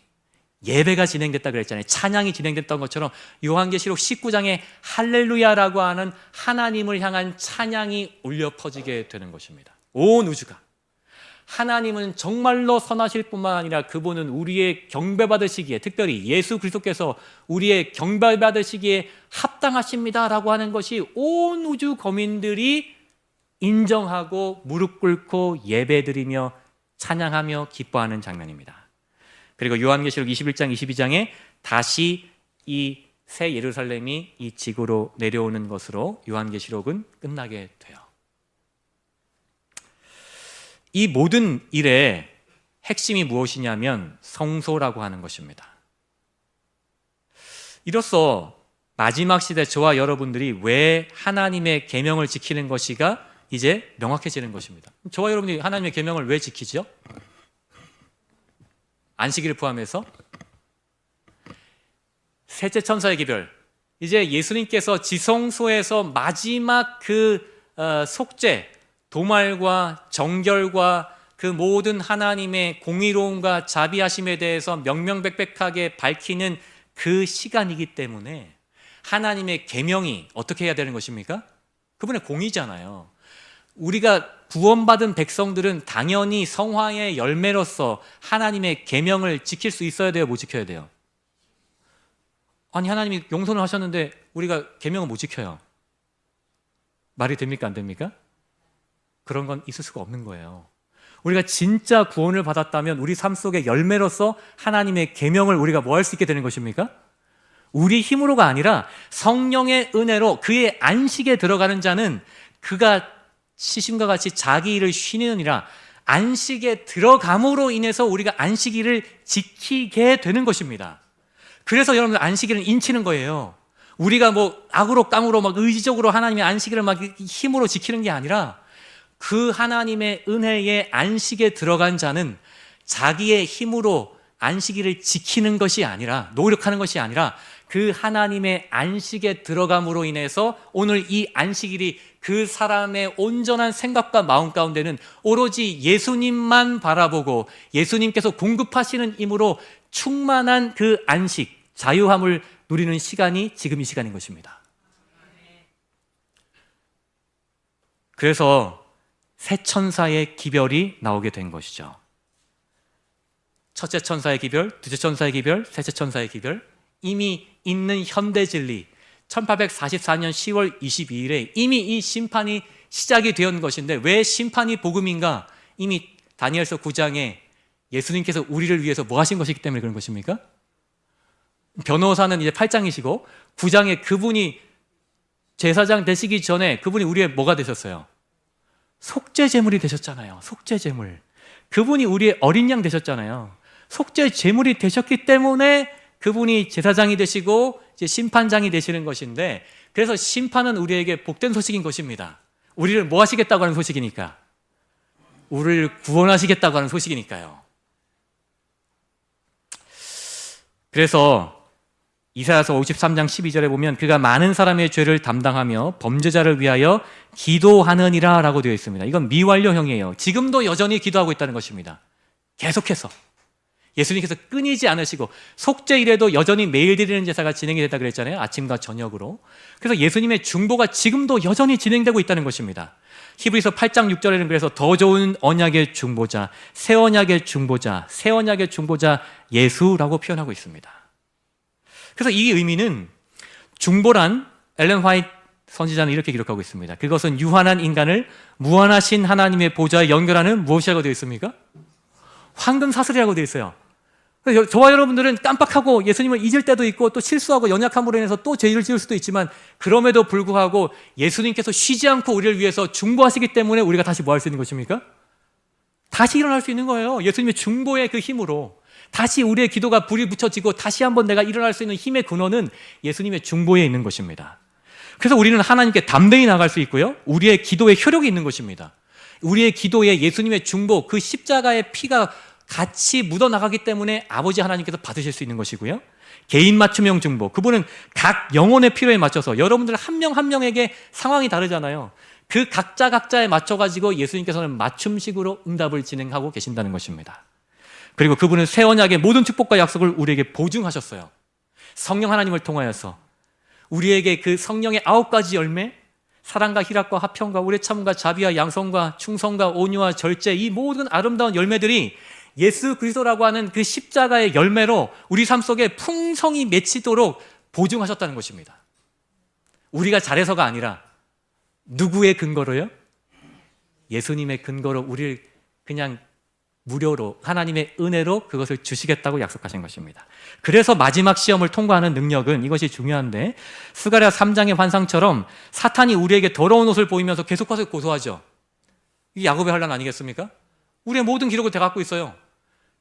예배가 진행됐다 그랬잖아요. 찬양이 진행됐던 것처럼 요한계시록 19장에 할렐루야라고 하는 하나님을 향한 찬양이 울려 퍼지게 되는 것입니다. 온 우주가 하나님은 정말로 선하실 뿐만 아니라 그분은 우리의 경배받으시기에, 특별히 예수 그리스도께서 우리의 경배받으시기에 합당하십니다라고 하는 것이 온 우주 거민들이 인정하고 무릎 꿇고 예배드리며 찬양하며 기뻐하는 장면입니다. 그리고 요한계시록 21장 22장에 다시 이 새 예루살렘이 이 지구로 내려오는 것으로 요한계시록은 끝나게 돼요. 이 모든 일의 핵심이 무엇이냐면 성소라고 하는 것입니다. 이로써 마지막 시대 저와 여러분들이 왜 하나님의 계명을 지키는 것이가 이제 명확해지는 것입니다. 저와 여러분이 하나님의 계명을 왜 지키죠? 안식일을 포함해서 셋째 천사의 기별, 이제 예수님께서 지성소에서 마지막 그 속죄, 도말과 정결과 그 모든 하나님의 공의로움과 자비하심에 대해서 명명백백하게 밝히는 그 시간이기 때문에 하나님의 계명이 어떻게 해야 되는 것입니까? 그분의 공의잖아요. 우리가 구원받은 백성들은 당연히 성화의 열매로서 하나님의 계명을 지킬 수 있어야 돼요, 못 지켜야 돼요? 아니, 하나님이 용서를 하셨는데 우리가 계명을 못 지켜요. 말이 됩니까, 안 됩니까? 그런 건 있을 수가 없는 거예요. 우리가 진짜 구원을 받았다면 우리 삶 속의 열매로서 하나님의 계명을 우리가 뭐 할 수 있게 되는 것입니까? 우리 힘으로가 아니라 성령의 은혜로 그의 안식에 들어가는 자는 그가 시심과 같이 자기 일을 쉬느니라, 안식에 들어감으로 인해서 우리가 안식일을 지키게 되는 것입니다. 그래서 여러분들 안식일은 인치는 거예요. 우리가 뭐 악으로 깡으로 막 의지적으로 하나님의 안식일을 막 힘으로 지키는 게 아니라 그 하나님의 은혜의 안식에 들어간 자는 자기의 힘으로 안식일을 지키는 것이 아니라, 노력하는 것이 아니라 그 하나님의 안식에 들어감으로 인해서 오늘 이 안식일이 그 사람의 온전한 생각과 마음 가운데는 오로지 예수님만 바라보고 예수님께서 공급하시는 힘으로 충만한 그 안식, 자유함을 누리는 시간이 지금 이 시간인 것입니다. 그래서 새 천사의 기별이 나오게 된 것이죠. 첫째 천사의 기별, 둘째 천사의 기별, 셋째 천사의 기별, 이미 있는 현대 진리, 1844년 10월 22일에 이미 이 심판이 시작이 된 것인데, 왜 심판이 복음인가? 이미 다니엘서 9장에 예수님께서 우리를 위해서 뭐 하신 것이기 때문에 그런 것입니까? 변호사는 이제 8장이시고 9장에 그분이 제사장 되시기 전에 그분이 우리의 뭐가 되셨어요? 속죄 제물이 되셨잖아요. 속죄 제물. 그분이 우리의 어린 양 되셨잖아요. 속죄 제물이 되셨기 때문에 그분이 제사장이 되시고 이제 심판장이 되시는 것인데, 그래서 심판은 우리에게 복된 소식인 것입니다. 우리를 뭐 하시겠다고 하는 소식이니까, 우리를 구원하시겠다고 하는 소식이니까요. 그래서 이사야서 53장 12절에 보면 그가 많은 사람의 죄를 담당하며 범죄자를 위하여 기도하느니라 라고 되어 있습니다. 이건 미완료형이에요. 지금도 여전히 기도하고 있다는 것입니다. 계속해서 예수님께서 끊이지 않으시고, 속죄일에도 여전히 매일 드리는 제사가 진행이 됐다 그랬잖아요. 아침과 저녁으로. 그래서 예수님의 중보가 지금도 여전히 진행되고 있다는 것입니다. 히브리서 8장 6절에는 그래서 더 좋은 언약의 중보자, 새 언약의 중보자, 새 언약의 중보자 예수라고 표현하고 있습니다. 그래서 이 의미는, 중보란 엘렌 화이트 선지자는 이렇게 기록하고 있습니다. 그것은 유한한 인간을 무한하신 하나님의 보좌에 연결하는 무엇이라고 되어 있습니까? 황금 사슬이라고 되어 있어요. 그래서 저와 여러분들은 깜빡하고 예수님을 잊을 때도 있고, 또 실수하고 연약함으로 인해서 또 죄를 지을 수도 있지만, 그럼에도 불구하고 예수님께서 쉬지 않고 우리를 위해서 중보하시기 때문에 우리가 다시 뭐 할 수 있는 것입니까? 다시 일어날 수 있는 거예요. 예수님의 중보의 그 힘으로 다시 우리의 기도가 불이 붙여지고 다시 한번 내가 일어날 수 있는 힘의 근원은 예수님의 중보에 있는 것입니다. 그래서 우리는 하나님께 담대히 나갈 수 있고요, 우리의 기도에 효력이 있는 것입니다. 우리의 기도에 예수님의 중보, 그 십자가의 피가 같이 묻어나가기 때문에 아버지 하나님께서 받으실 수 있는 것이고요, 개인 맞춤형 중보, 그분은 각 영혼의 필요에 맞춰서, 여러분들 한 명 한 명에게 상황이 다르잖아요. 그 각자에 맞춰가지고 예수님께서는 맞춤식으로 응답을 진행하고 계신다는 것입니다. 그리고 그분은 새 언약의 모든 축복과 약속을 우리에게 보증하셨어요. 성령 하나님을 통하여서 우리에게 그 성령의 9가지 열매, 사랑과 희락과 화평과 오래 참음과 자비와 양성과 충성과 온유와 절제, 이 모든 아름다운 열매들이 예수 그리스도라고 하는 그 십자가의 열매로 우리 삶 속에 풍성히 맺히도록 보증하셨다는 것입니다. 우리가 잘해서가 아니라 누구의 근거로요? 예수님의 근거로 우리를 그냥 무료로 하나님의 은혜로 그것을 주시겠다고 약속하신 것입니다. 그래서 마지막 시험을 통과하는 능력은, 이것이 중요한데, 스가랴 3장의 환상처럼 사탄이 우리에게 더러운 옷을 보이면서 계속해서 고소하죠. 이게 야곱의 환란 아니겠습니까? 우리의 모든 기록을 다 갖고 있어요.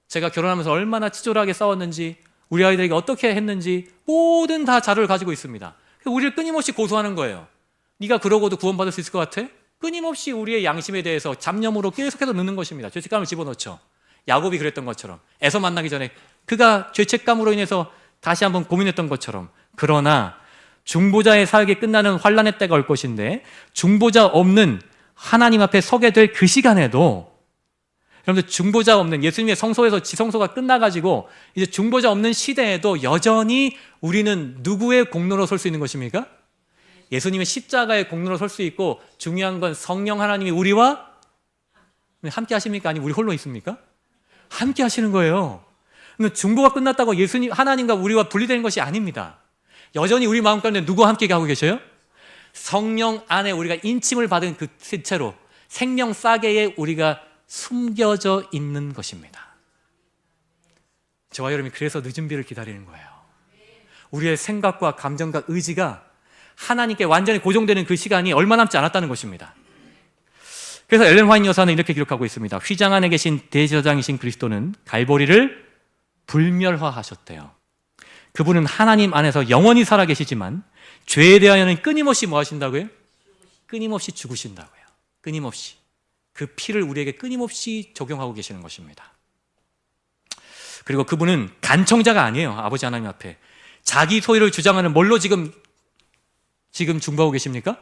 제가 결혼하면서 얼마나 치졸하게 싸웠는지, 우리 아이들에게 어떻게 했는지 모든 다 자료를 가지고 있습니다. 우리를 끊임없이 고소하는 거예요. 네가 그러고도 구원받을 수 있을 것 같아? 끊임없이 우리의 양심에 대해서 잡념으로 계속해서 넣는 것입니다. 죄책감을 집어넣죠. 야곱이 그랬던 것처럼, 에서 만나기 전에 그가 죄책감으로 인해서 다시 한번 고민했던 것처럼. 그러나 중보자의 사역이 끝나는 환란의 때가 올 것인데, 중보자 없는 하나님 앞에 서게 될 그 시간에도, 여러분들 중보자 없는, 예수님의 성소에서 지성소가 끝나가지고 이제 중보자 없는 시대에도 여전히 우리는 누구의 공로로 설 수 있는 것입니까? 예수님의 십자가의 공로로 설 수 있고, 중요한 건 성령 하나님이 우리와 함께 하십니까? 아니면 우리 홀로 있습니까? 함께 하시는 거예요. 중보가 끝났다고 예수님, 하나님과 우리와 분리되는 것이 아닙니다. 여전히 우리 마음 가운데 누구와 함께 하고 계셔요? 성령 안에 우리가 인침을 받은 그 채로 생명 싸개에 우리가 숨겨져 있는 것입니다. 저와 여러분이 그래서 늦은 비를 기다리는 거예요. 우리의 생각과 감정과 의지가 하나님께 완전히 고정되는 그 시간이 얼마 남지 않았다는 것입니다. 그래서 엘렌 화이트 여사는 이렇게 기록하고 있습니다. 휘장 안에 계신 대제사장이신 그리스도는 갈보리를 불멸화하셨대요. 그분은 하나님 안에서 영원히 살아계시지만 죄에 대하여는 끊임없이 뭐 하신다고요? 끊임없이 죽으신다고요. 끊임없이. 그 피를 우리에게 끊임없이 적용하고 계시는 것입니다. 그리고 그분은 간청자가 아니에요. 아버지 하나님 앞에. 자기 소유를 주장하는 뭘로 지금 중보하고 계십니까?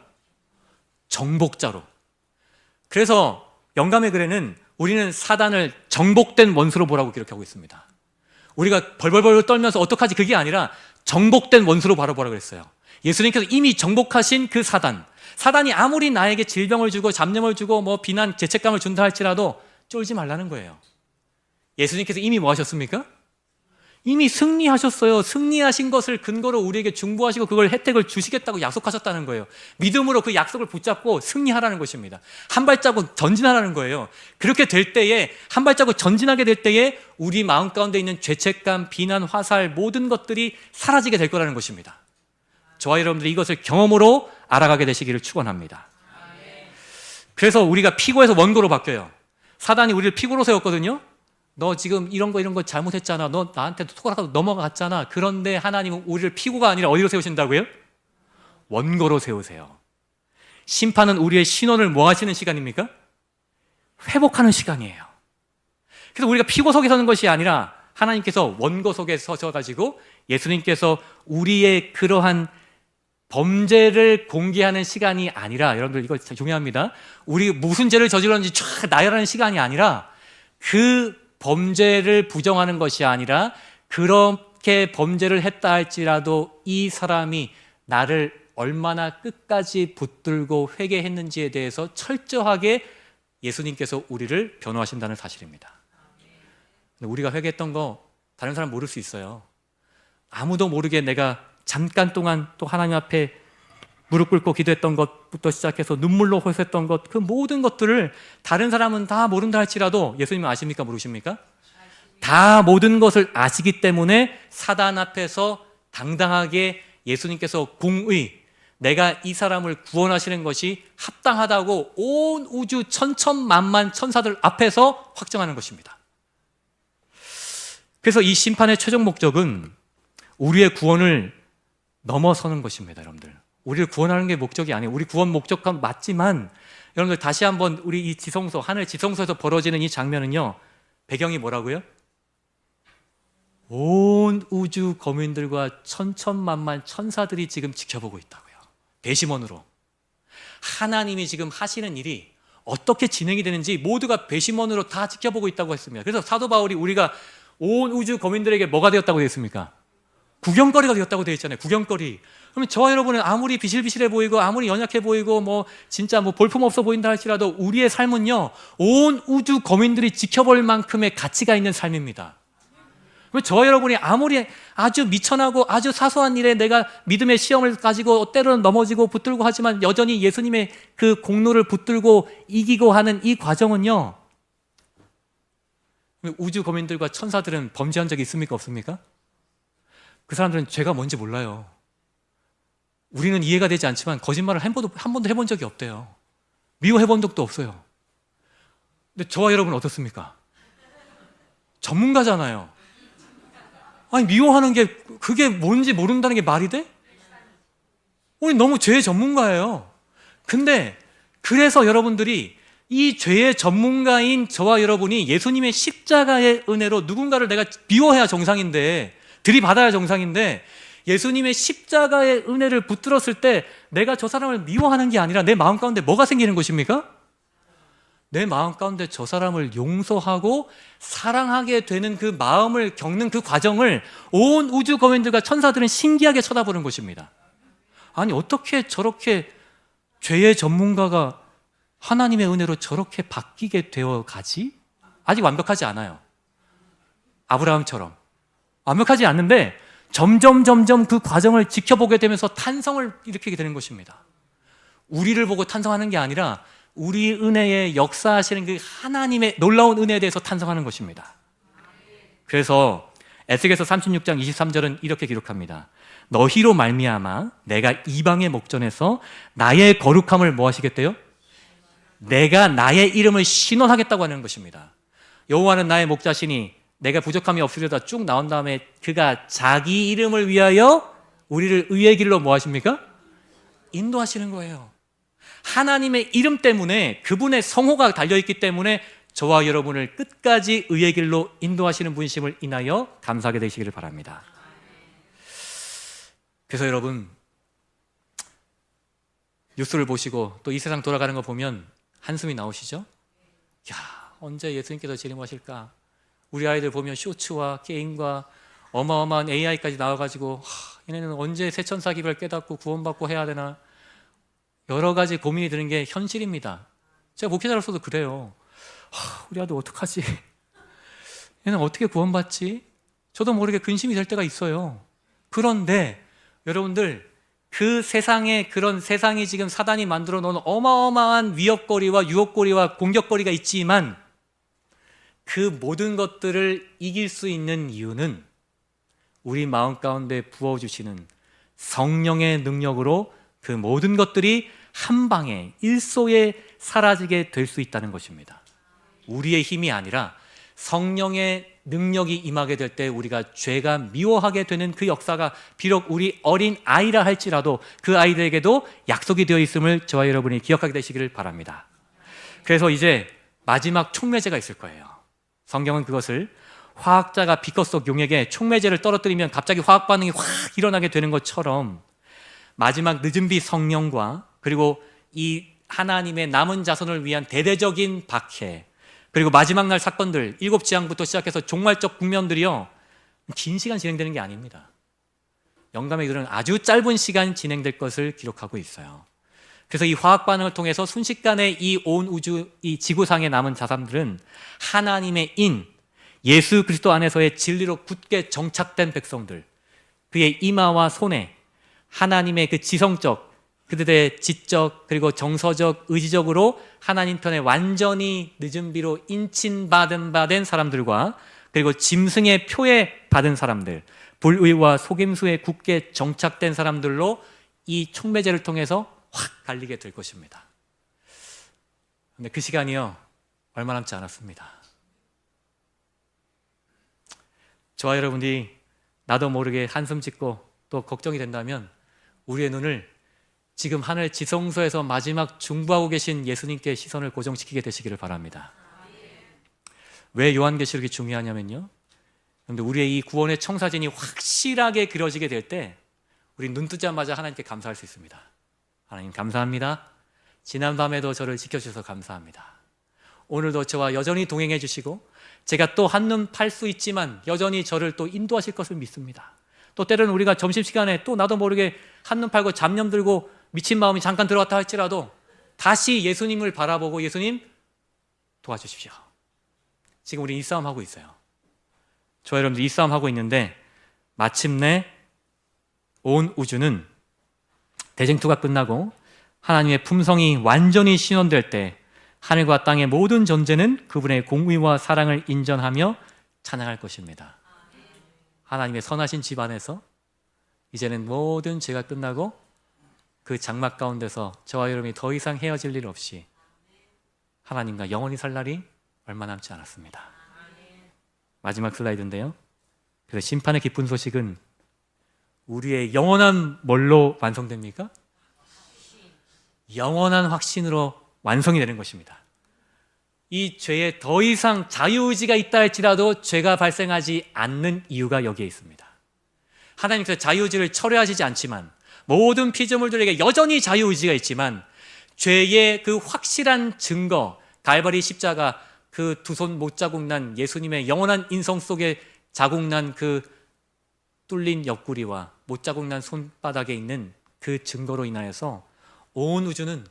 정복자로. 그래서 영감의 글에는 우리는 사단을 정복된 원수로 보라고 기록하고 있습니다. 우리가 벌벌벌 떨면서 어떡하지? 그게 아니라 정복된 원수로 바라보라고 그랬어요. 예수님께서 이미 정복하신 그 사단이 아무리 나에게 질병을 주고 잡념을 주고 뭐 비난, 죄책감을 준다 할지라도 쫄지 말라는 거예요. 예수님께서 이미 뭐 하셨습니까? 이미 승리하셨어요. 승리하신 것을 근거로 우리에게 중보하시고 그걸 혜택을 주시겠다고 약속하셨다는 거예요. 믿음으로 그 약속을 붙잡고 승리하라는 것입니다. 한 발자국 전진하라는 거예요. 그렇게 될 때에, 한 발자국 전진하게 될 때에 우리 마음 가운데 있는 죄책감, 비난, 화살 모든 것들이 사라지게 될 거라는 것입니다. 저와 여러분들이 이것을 경험으로 알아가게 되시기를 축원합니다. 그래서 우리가 피고에서 원고로 바뀌어요. 사단이 우리를 피고로 세웠거든요. 너 지금 이런 거 잘못했잖아. 너 나한테 토라도 넘어갔잖아. 그런데 하나님은 우리를 피고가 아니라 어디로 세우신다고요? 원고로 세우세요. 심판은 우리의 신원을 뭐 하시는 시간입니까? 회복하는 시간이에요. 그래서 우리가 피고 속에 서는 것이 아니라 하나님께서 원고 속에 서셔가지고 예수님께서 우리의 그러한 범죄를 공개하는 시간이 아니라, 여러분들 이거 중요합니다. 우리 무슨 죄를 저질렀는지 쫙 나열하는 시간이 아니라 그 범죄를 부정하는 것이 아니라 그렇게 범죄를 했다 할지라도 이 사람이 나를 얼마나 끝까지 붙들고 회개했는지에 대해서 철저하게 예수님께서 우리를 변호하신다는 사실입니다. 우리가 회개했던 거 다른 사람 모를 수 있어요. 아무도 모르게 내가 잠깐 동안 또 하나님 앞에 무릎 꿇고 기도했던 것부터 시작해서 눈물로 호소했던 것, 그 모든 것들을 다른 사람은 다 모른다 할지라도 예수님은 아십니까? 모르십니까? 다 모든 것을 아시기 때문에 사단 앞에서 당당하게 예수님께서 공의, 내가 이 사람을 구원하시는 것이 합당하다고 온 우주 천천만만 천사들 앞에서 확정하는 것입니다. 그래서 이 심판의 최종 목적은 우리의 구원을 넘어서는 것입니다. 여러분들, 우리를 구원하는 게 목적이 아니에요. 우리 구원 목적은 맞지만 여러분들 다시 한번 우리 이 지성소, 하늘 지성소에서 벌어지는 이 장면은요, 배경이 뭐라고요? 온 우주 거민들과 천천만만 천사들이 지금 지켜보고 있다고요. 배심원으로. 하나님이 지금 하시는 일이 어떻게 진행이 되는지 모두가 배심원으로 다 지켜보고 있다고 했습니다. 그래서 사도 바울이 우리가 온 우주 거민들에게 뭐가 되었다고 되었습니까? 구경거리가 되었다고 되어 있잖아요. 구경거리. 그러면 저와 여러분은 아무리 비실비실해 보이고 아무리 연약해 보이고 뭐 진짜 뭐 볼품없어 보인다 할지라도 우리의 삶은요, 온 우주 거민들이 지켜볼 만큼의 가치가 있는 삶입니다. 그러면 저와 여러분이 아무리 아주 미천하고 아주 사소한 일에 내가 믿음의 시험을 가지고 때로는 넘어지고 붙들고 하지만 여전히 예수님의 그 공로를 붙들고 이기고 하는 이 과정은요, 우주 거민들과 천사들은 범죄한 적이 있습니까? 없습니까? 그 사람들은 죄가 뭔지 몰라요. 우리는 이해가 되지 않지만 거짓말을 한 번도 해본 적이 없대요. 미워해본 적도 없어요. 근데 저와 여러분은 어떻습니까? 전문가잖아요. 아니, 미워하는 게 그게 뭔지 모른다는 게 말이 돼? 우리 너무 죄의 전문가예요. 근데 그래서 여러분들이 이 죄의 전문가인 저와 여러분이 예수님의 십자가의 은혜로 누군가를 내가 미워해야 정상인데, 들이받아야 정상인데, 예수님의 십자가의 은혜를 붙들었을 때 내가 저 사람을 미워하는 게 아니라 내 마음 가운데 뭐가 생기는 것입니까? 내 마음 가운데 저 사람을 용서하고 사랑하게 되는 그 마음을 겪는 그 과정을 온 우주 거민들과 천사들은 신기하게 쳐다보는 것입니다. 아니 어떻게 저렇게 죄의 전문가가 하나님의 은혜로 저렇게 바뀌게 되어 가지? 아직 완벽하지 않아요. 아브라함처럼 완벽하지 않는데 점점 그 과정을 지켜보게 되면서 탄성을 일으키게 되는 것입니다. 우리를 보고 탄성하는 게 아니라 우리 은혜에 역사하시는 그 하나님의 놀라운 은혜에 대해서 탄성하는 것입니다. 그래서 에스겔서 36장 23절은 이렇게 기록합니다. 너희로 말미암아 내가 이방의 목전에서 나의 거룩함을 뭐 하시겠대요? 내가 나의 이름을 신원하겠다고 하는 것입니다. 여호와는 나의 목자시니 내가 부족함이 없으려다 쭉 나온 다음에 그가 자기 이름을 위하여 우리를 의의 길로 뭐 하십니까? 인도하시는 거예요. 하나님의 이름 때문에, 그분의 성호가 달려있기 때문에 저와 여러분을 끝까지 의의 길로 인도하시는 분심을 인하여 감사하게 되시기를 바랍니다. 그래서 여러분, 뉴스를 보시고 또 이 세상 돌아가는 거 보면 한숨이 나오시죠? 야, 언제 예수님께서 재림하실까? 우리 아이들 보면 쇼츠와 게임과 어마어마한 AI까지 나와가지고 얘네는 언제 새천사 기별 깨닫고 구원받고 해야 되나? 여러 가지 고민이 드는 게 현실입니다. 제가 목회자로서도 그래요. 우리 아들 어떡하지? 얘는 어떻게 구원받지? 저도 모르게 근심이 될 때가 있어요. 그런데 여러분들, 그 세상에, 그런 세상이 지금 사단이 만들어 놓은 어마어마한 위협거리와 유혹거리와 공격거리가 있지만 그 모든 것들을 이길 수 있는 이유는 우리 마음 가운데 부어주시는 성령의 능력으로 그 모든 것들이 한 방에 일소에 사라지게 될 수 있다는 것입니다. 우리의 힘이 아니라 성령의 능력이 임하게 될 때 우리가 죄가 미워하게 되는 그 역사가 비록 우리 어린 아이라 할지라도 그 아이들에게도 약속이 되어 있음을 저와 여러분이 기억하게 되시기를 바랍니다. 그래서 이제 마지막 촉매제가 있을 거예요. 성경은 그것을 화학자가 비커 속 용액에 촉매제를 떨어뜨리면 갑자기 화학 반응이 확 일어나게 되는 것처럼 마지막 늦은 비 성령과 그리고 이 하나님의 남은 자손을 위한 대대적인 박해, 그리고 마지막 날 사건들, 7지향부터 시작해서 종말적 국면들이요, 긴 시간 진행되는 게 아닙니다. 영감의 글은 아주 짧은 시간 진행될 것을 기록하고 있어요. 그래서 이 화학 반응을 통해서 순식간에 이 온 우주, 이 지구상에 남은 자산들은 하나님의 인, 예수 그리스도 안에서의 진리로 굳게 정착된 백성들, 그의 이마와 손에 하나님의 그 지성적, 그들의 지적 그리고 정서적, 의지적으로 하나님 편에 완전히 늦은 비로 인친받은 사람들과 그리고 짐승의 표에 받은 사람들, 불의와 속임수에 굳게 정착된 사람들로 이 촉매제를 통해서 확 갈리게 될 것입니다. 근데 그 시간이요, 얼마 남지 않았습니다. 저와 여러분이 나도 모르게 한숨 짓고 또 걱정이 된다면 우리의 눈을 지금 하늘 지성소에서 마지막 중보하고 계신 예수님께 시선을 고정시키게 되시기를 바랍니다. 왜 요한계시록이 중요하냐면요, 그런데 우리의 이 구원의 청사진이 확실하게 그려지게 될 때 우리 눈 뜨자마자 하나님께 감사할 수 있습니다. 하나님 감사합니다. 지난밤에도 저를 지켜주셔서 감사합니다. 오늘도 저와 여전히 동행해 주시고 제가 또 한눈 팔 수 있지만 여전히 저를 또 인도하실 것을 믿습니다. 또 때로는 우리가 점심시간에 또 나도 모르게 한눈 팔고 잡념 들고 미친 마음이 잠깐 들어왔다 할지라도 다시 예수님을 바라보고 예수님 도와주십시오. 지금 우리 이 싸움 하고 있어요. 저와 여러분들 이 싸움 하고 있는데 마침내 온 우주는 대쟁투가 끝나고 하나님의 품성이 완전히 신원될 때 하늘과 땅의 모든 존재는 그분의 공의와 사랑을 인정하며 찬양할 것입니다. 하나님의 선하신 집 안에서 이제는 모든 죄가 끝나고 그 장막 가운데서 저와 여러분이 더 이상 헤어질 일 없이 하나님과 영원히 살 날이 얼마 남지 않았습니다. 마지막 슬라이드인데요, 그래서 심판의 기쁜 소식은 우리의 영원한 뭘로 완성됩니까? 영원한 확신으로 완성이 되는 것입니다. 이 죄에 더 이상 자유의지가 있다 할지라도 죄가 발생하지 않는 이유가 여기에 있습니다. 하나님께서 자유의지를 철회하시지 않지만 모든 피조물들에게 여전히 자유의지가 있지만 죄의 그 확실한 증거, 갈바리 십자가, 그 두 손 못 자국 난 예수님의 영원한 인성 속에 자국 난 그 뚫린 옆구리와 못 자국 난 손바닥에 있는 그 증거로 인하여서 온 우주는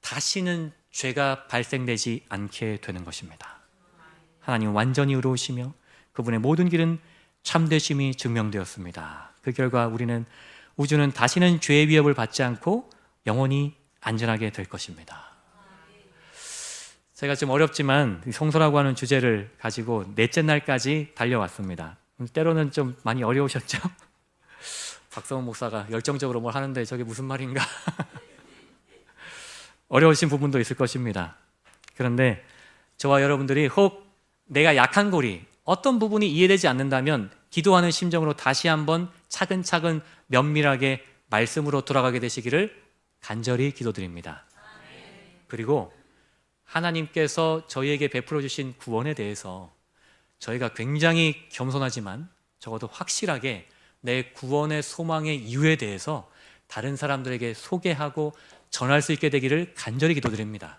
다시는 죄가 발생되지 않게 되는 것입니다. 하나님 완전히 의로우시며 그분의 모든 길은 참되심이 증명되었습니다. 그 결과 우주는 다시는 죄의 위협을 받지 않고 영원히 안전하게 될 것입니다. 제가 좀 어렵지만 성소라고 하는 주제를 가지고 넷째 날까지 달려왔습니다. 때로는 좀 많이 어려우셨죠? 박성훈 목사가 열정적으로 뭘 하는데 저게 무슨 말인가? 어려우신 부분도 있을 것입니다. 그런데 저와 여러분들이 혹 내가 약한 고리, 어떤 부분이 이해되지 않는다면 기도하는 심정으로 다시 한번 차근차근 면밀하게 말씀으로 돌아가게 되시기를 간절히 기도드립니다. 그리고 하나님께서 저희에게 베풀어 주신 구원에 대해서 저희가 굉장히 겸손하지만 적어도 확실하게 내 구원의 소망의 이유에 대해서 다른 사람들에게 소개하고 전할 수 있게 되기를 간절히 기도드립니다.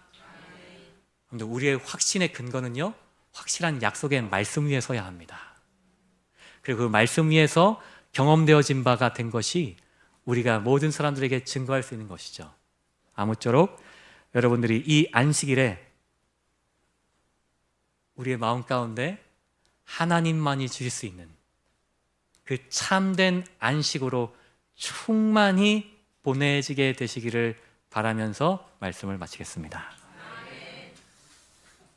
그런데 우리의 확신의 근거는요, 확실한 약속의 말씀 위에 서야 합니다. 그리고 그 말씀 위에서 경험되어진 바가 된 것이 우리가 모든 사람들에게 증거할 수 있는 것이죠. 아무쪼록 여러분들이 이 안식일에 우리의 마음 가운데 하나님만이 주실 수 있는 그 참된 안식으로 충만히 보내지게 되시기를 바라면서 말씀을 마치겠습니다.